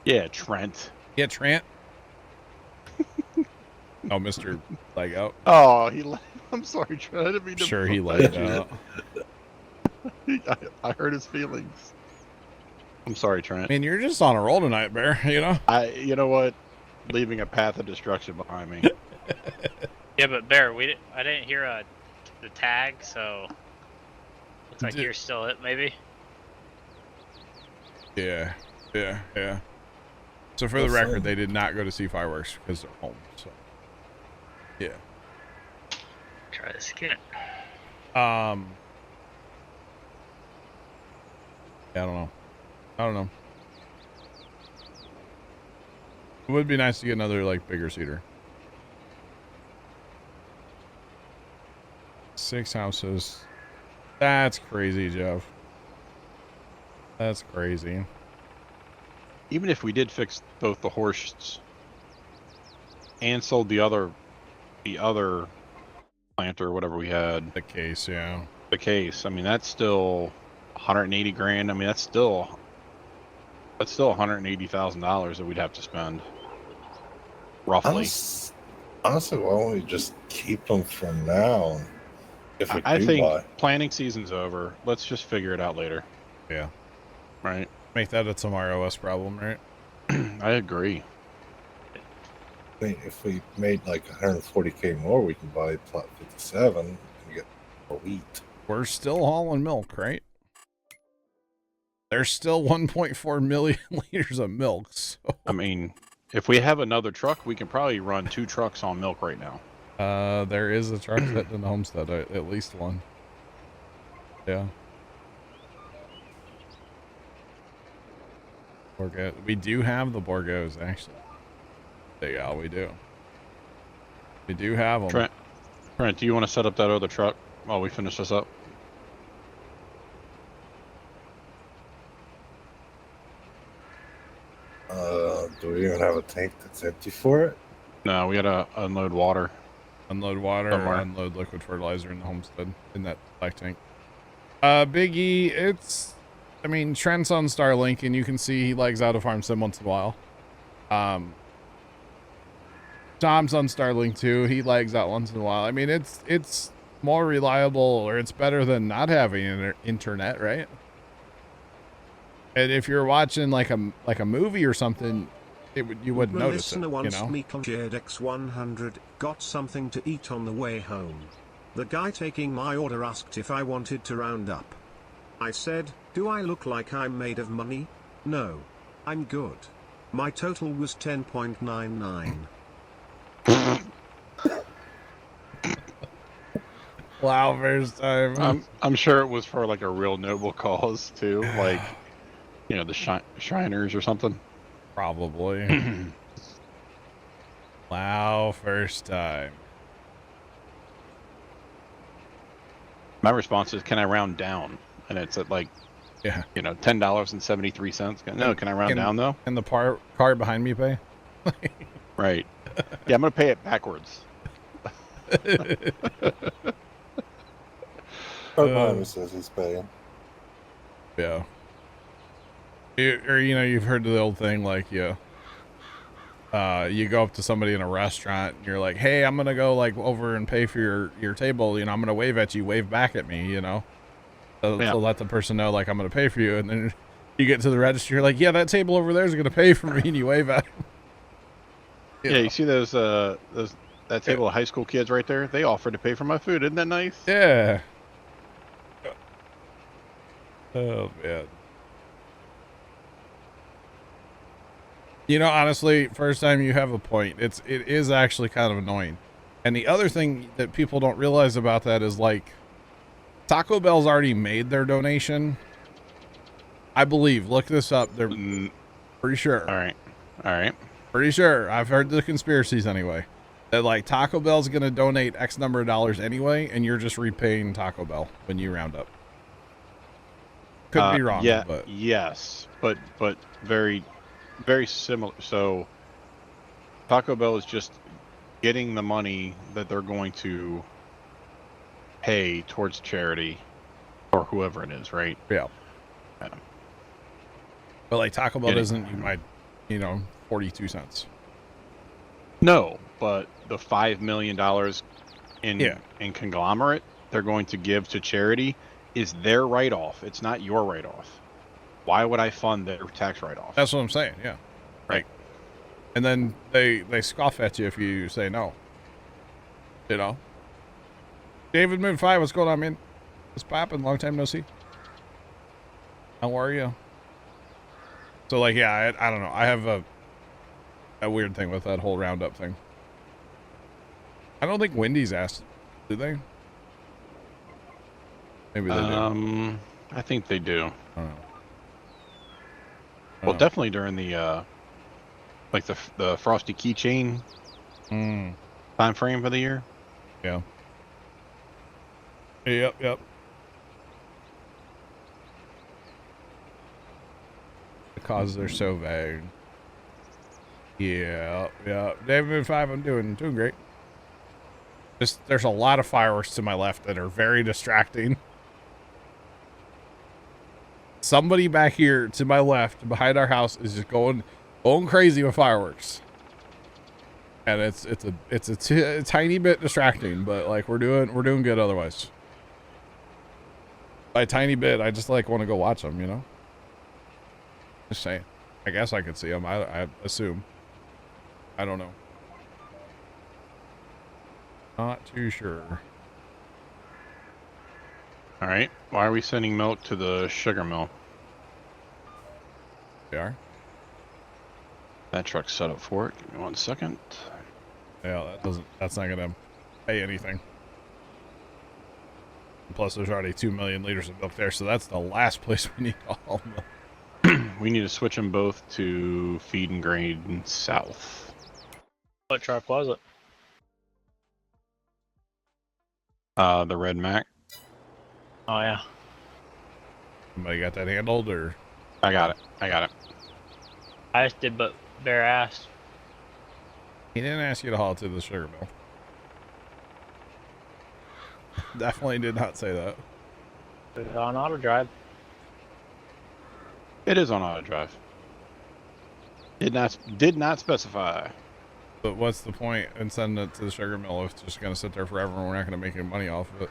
Yeah, Trent. Yeah, Trent. Oh, Mr. Leg out. Oh, I'm sorry, Trent. I didn't mean to. Sure, he legged out. I hurt his feelings. I'm sorry, Trent. I mean, you're just on a roll tonight, Bear. You know what? Leaving a path of destruction behind me. Yeah, but Bear, I didn't hear the tag, so looks like you're still it, maybe. Yeah. So for the record, they did not go to see fireworks because they're home. So, yeah. Try this again. Yeah, I don't know. I don't know. It would be nice to get another like bigger seeder. 6 houses. That's crazy, Jeff. That's crazy. Even if we did fix both the horses and sold the other planter or whatever we had, The case, yeah. the case, I mean, that's still 180 grand. I mean, that's still $180,000 that we'd have to spend, roughly. Honestly, why don't we just keep them for now? If we I do think buy. planning season's over. Let's just figure it out later. Yeah. Right. Make that a tomorrow OS problem, right? I agree. I mean, if we made like 140K more, we can buy plot 57 and get more wheat. We're still hauling milk, right? There's still 1.4 million liters of milk. So. I mean, if we have another truck, we can probably run 2 trucks on milk right now. There is a truck sitting in the homestead, at least one. Yeah. We do have the Borgos, actually. Yeah, we do. We do have them. Trent, do you want to set up that other truck while we finish this up? Do we even have a tank that's empty for it? No, we gotta unload water. Unload water Somewhere. or unload liquid fertilizer in the homestead in that black tank. Big E, it's, I mean, Trent's on Starlink and you can see he legs out a farm sim once in a while. Tom's on Starlink too. He legs out once in a while. I mean, it's more reliable, or it's better than not having internet, right? And if you're watching like a movie or something, you wouldn't The notice it, listener you wants know? me cleared X100, got something to eat on the way home. The guy taking my order asked if I wanted to round up. I said, do I look like I'm made of money? No. I'm good. My total was 10.99. Wow, first time. I'm sure it was for like a real noble cause too, like, you know, the Shriners or something. Probably. Wow, first time. My response is, can I round down? And it's at like, Yeah. you know, $10.73. No, can I round down though? And the car behind me pay? Right. Yeah, I'm gonna pay it backwards. Our says he's paying. Yeah. Or, you know, you've heard the old thing, like, you go up to somebody in a restaurant and you're like, hey, I'm gonna go like over and pay for your table, you know, I'm gonna wave at you, wave back at me, you know, so let the person know like I'm gonna pay for you. And then you get to the register, you're like, yeah, that table over there is gonna pay for me, and you wave at them. Yeah, you see those that table of high school kids right there? They offered to pay for my food. Isn't that nice? Yeah. Oh man. You know, honestly, first time, you have a point. It is actually kind of annoying. And the other thing that people don't realize about that is, like, Taco Bell's already made their donation. I believe. Look this up. They're pretty sure. All right. Pretty sure. I've heard the conspiracies anyway. That, like, Taco Bell's going to donate X number of dollars anyway, and you're just repaying Taco Bell when you round up. Could be wrong. Yeah. But Yes. But very, very similar. So Taco Bell is just getting the money that they're going to pay towards charity or whoever it is, right? yeah. But like Taco Bell doesn't, you know, 42 cents. No, but the $5 million in conglomerate they're going to give to charity is their write-off. It's not your write-off. Why would I fund their tax write-off? That's what I'm saying. Yeah. Right. And then they scoff at you if you say no. You know. David Moon 5, what's going on, man? What's poppin'? Long time no see. How are you? So like, yeah, I don't know. I have a weird thing with that whole roundup thing. I don't think Wendy's asked, do they? Maybe they do. I think they do. I don't know. Well, definitely during the like the Frosty keychain time frame for the year. Yeah. Yep. The causes are so vague. Yeah. David 5, I'm doing great. There's a lot of fireworks to my left that are very distracting. Somebody back here to my left, behind our house, is just going crazy with fireworks, and it's a tiny bit distracting, but like we're doing good otherwise. By tiny bit, I just like want to go watch them, you know. Just saying. I guess I could see them. I assume. I don't know. Not too sure. All right. Why are we sending milk to the sugar mill? They are? That truck's set up for it. Give me 1 second. Yeah, that's not gonna pay anything. Plus, there's already 2 million liters of milk there, so that's the last place we need all milk. We need to switch them both to feed and grain south. What truck was it? The Red Mac. Oh yeah. Somebody got that handled, or? I got it. I just did, but Bear asked. He didn't ask you to haul it to the sugar mill. Definitely did not say that. Put it on auto drive. It is on auto drive. Did not specify. But what's the point in sending it to the sugar mill if it's just going to sit there forever and we're not going to make any money off of it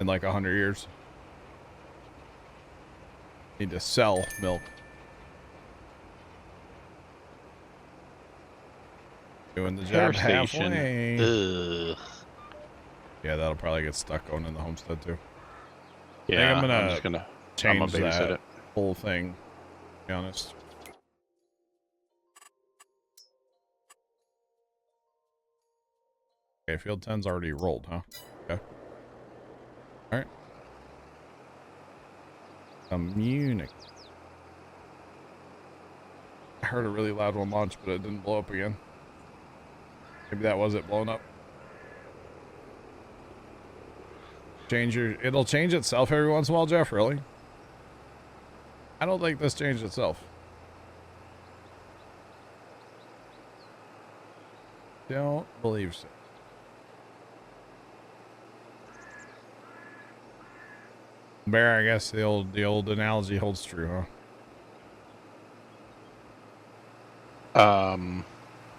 in like 100 years? Need to sell milk. Doing the job halfway. Ugh. Yeah, that'll probably get stuck going in the homestead too. Yeah, I'm just gonna change babysit that it. whole thing, to be honest. Okay, field 10's already rolled, huh? Okay. Alright. Communicate. I heard a really loud one launch, but it didn't blow up again. Maybe that was it blowing up. It'll change itself every once in a while, Jeff, really? I don't think this changed itself. Don't believe so. Bear, I guess the old analogy holds true, huh?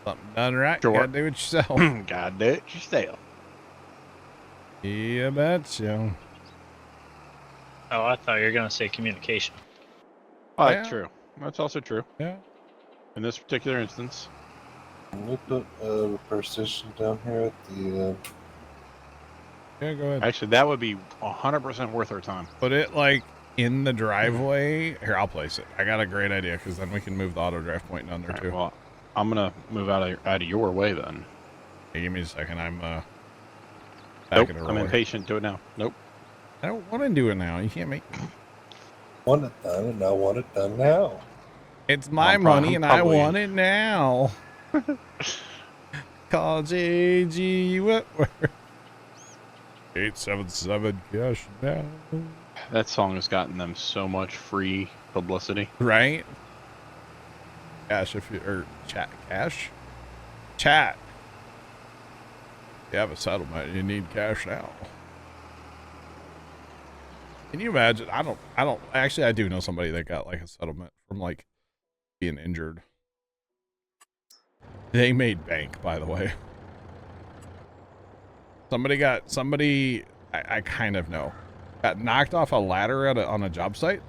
Something done right, Sure. gotta do it yourself. Gotta do it yourself. Yeah, betcha. Oh, I thought you were gonna say communication. Oh, Yeah. that's true. That's also true. Yeah. In this particular instance. Can we put a repair station down here at the... Yeah, go ahead. Actually, that would be 100% worth our time. Put it like in the driveway. Here, I'll place it. I got a great idea because then we can move the auto drive point down there All right, too. well, I'm gonna move out of your way then. Hey, give me a second. I'm Nope, backing a I'm roller. impatient. Do it now. Nope. I don't want to do it now. You can't make. Want it done, and I want it done now. It's my I'm money, and probably- I want it now. Call JG Whitworth. 877 cash now. That song has gotten them so much free publicity. Right? Cash if you or chat cash. Chat. You have a settlement, you need cash now. Can you imagine? I don't actually I do know somebody that got like a settlement from like being injured. They made bank, by the way. Somebody I kind of know got knocked off a ladder on a job site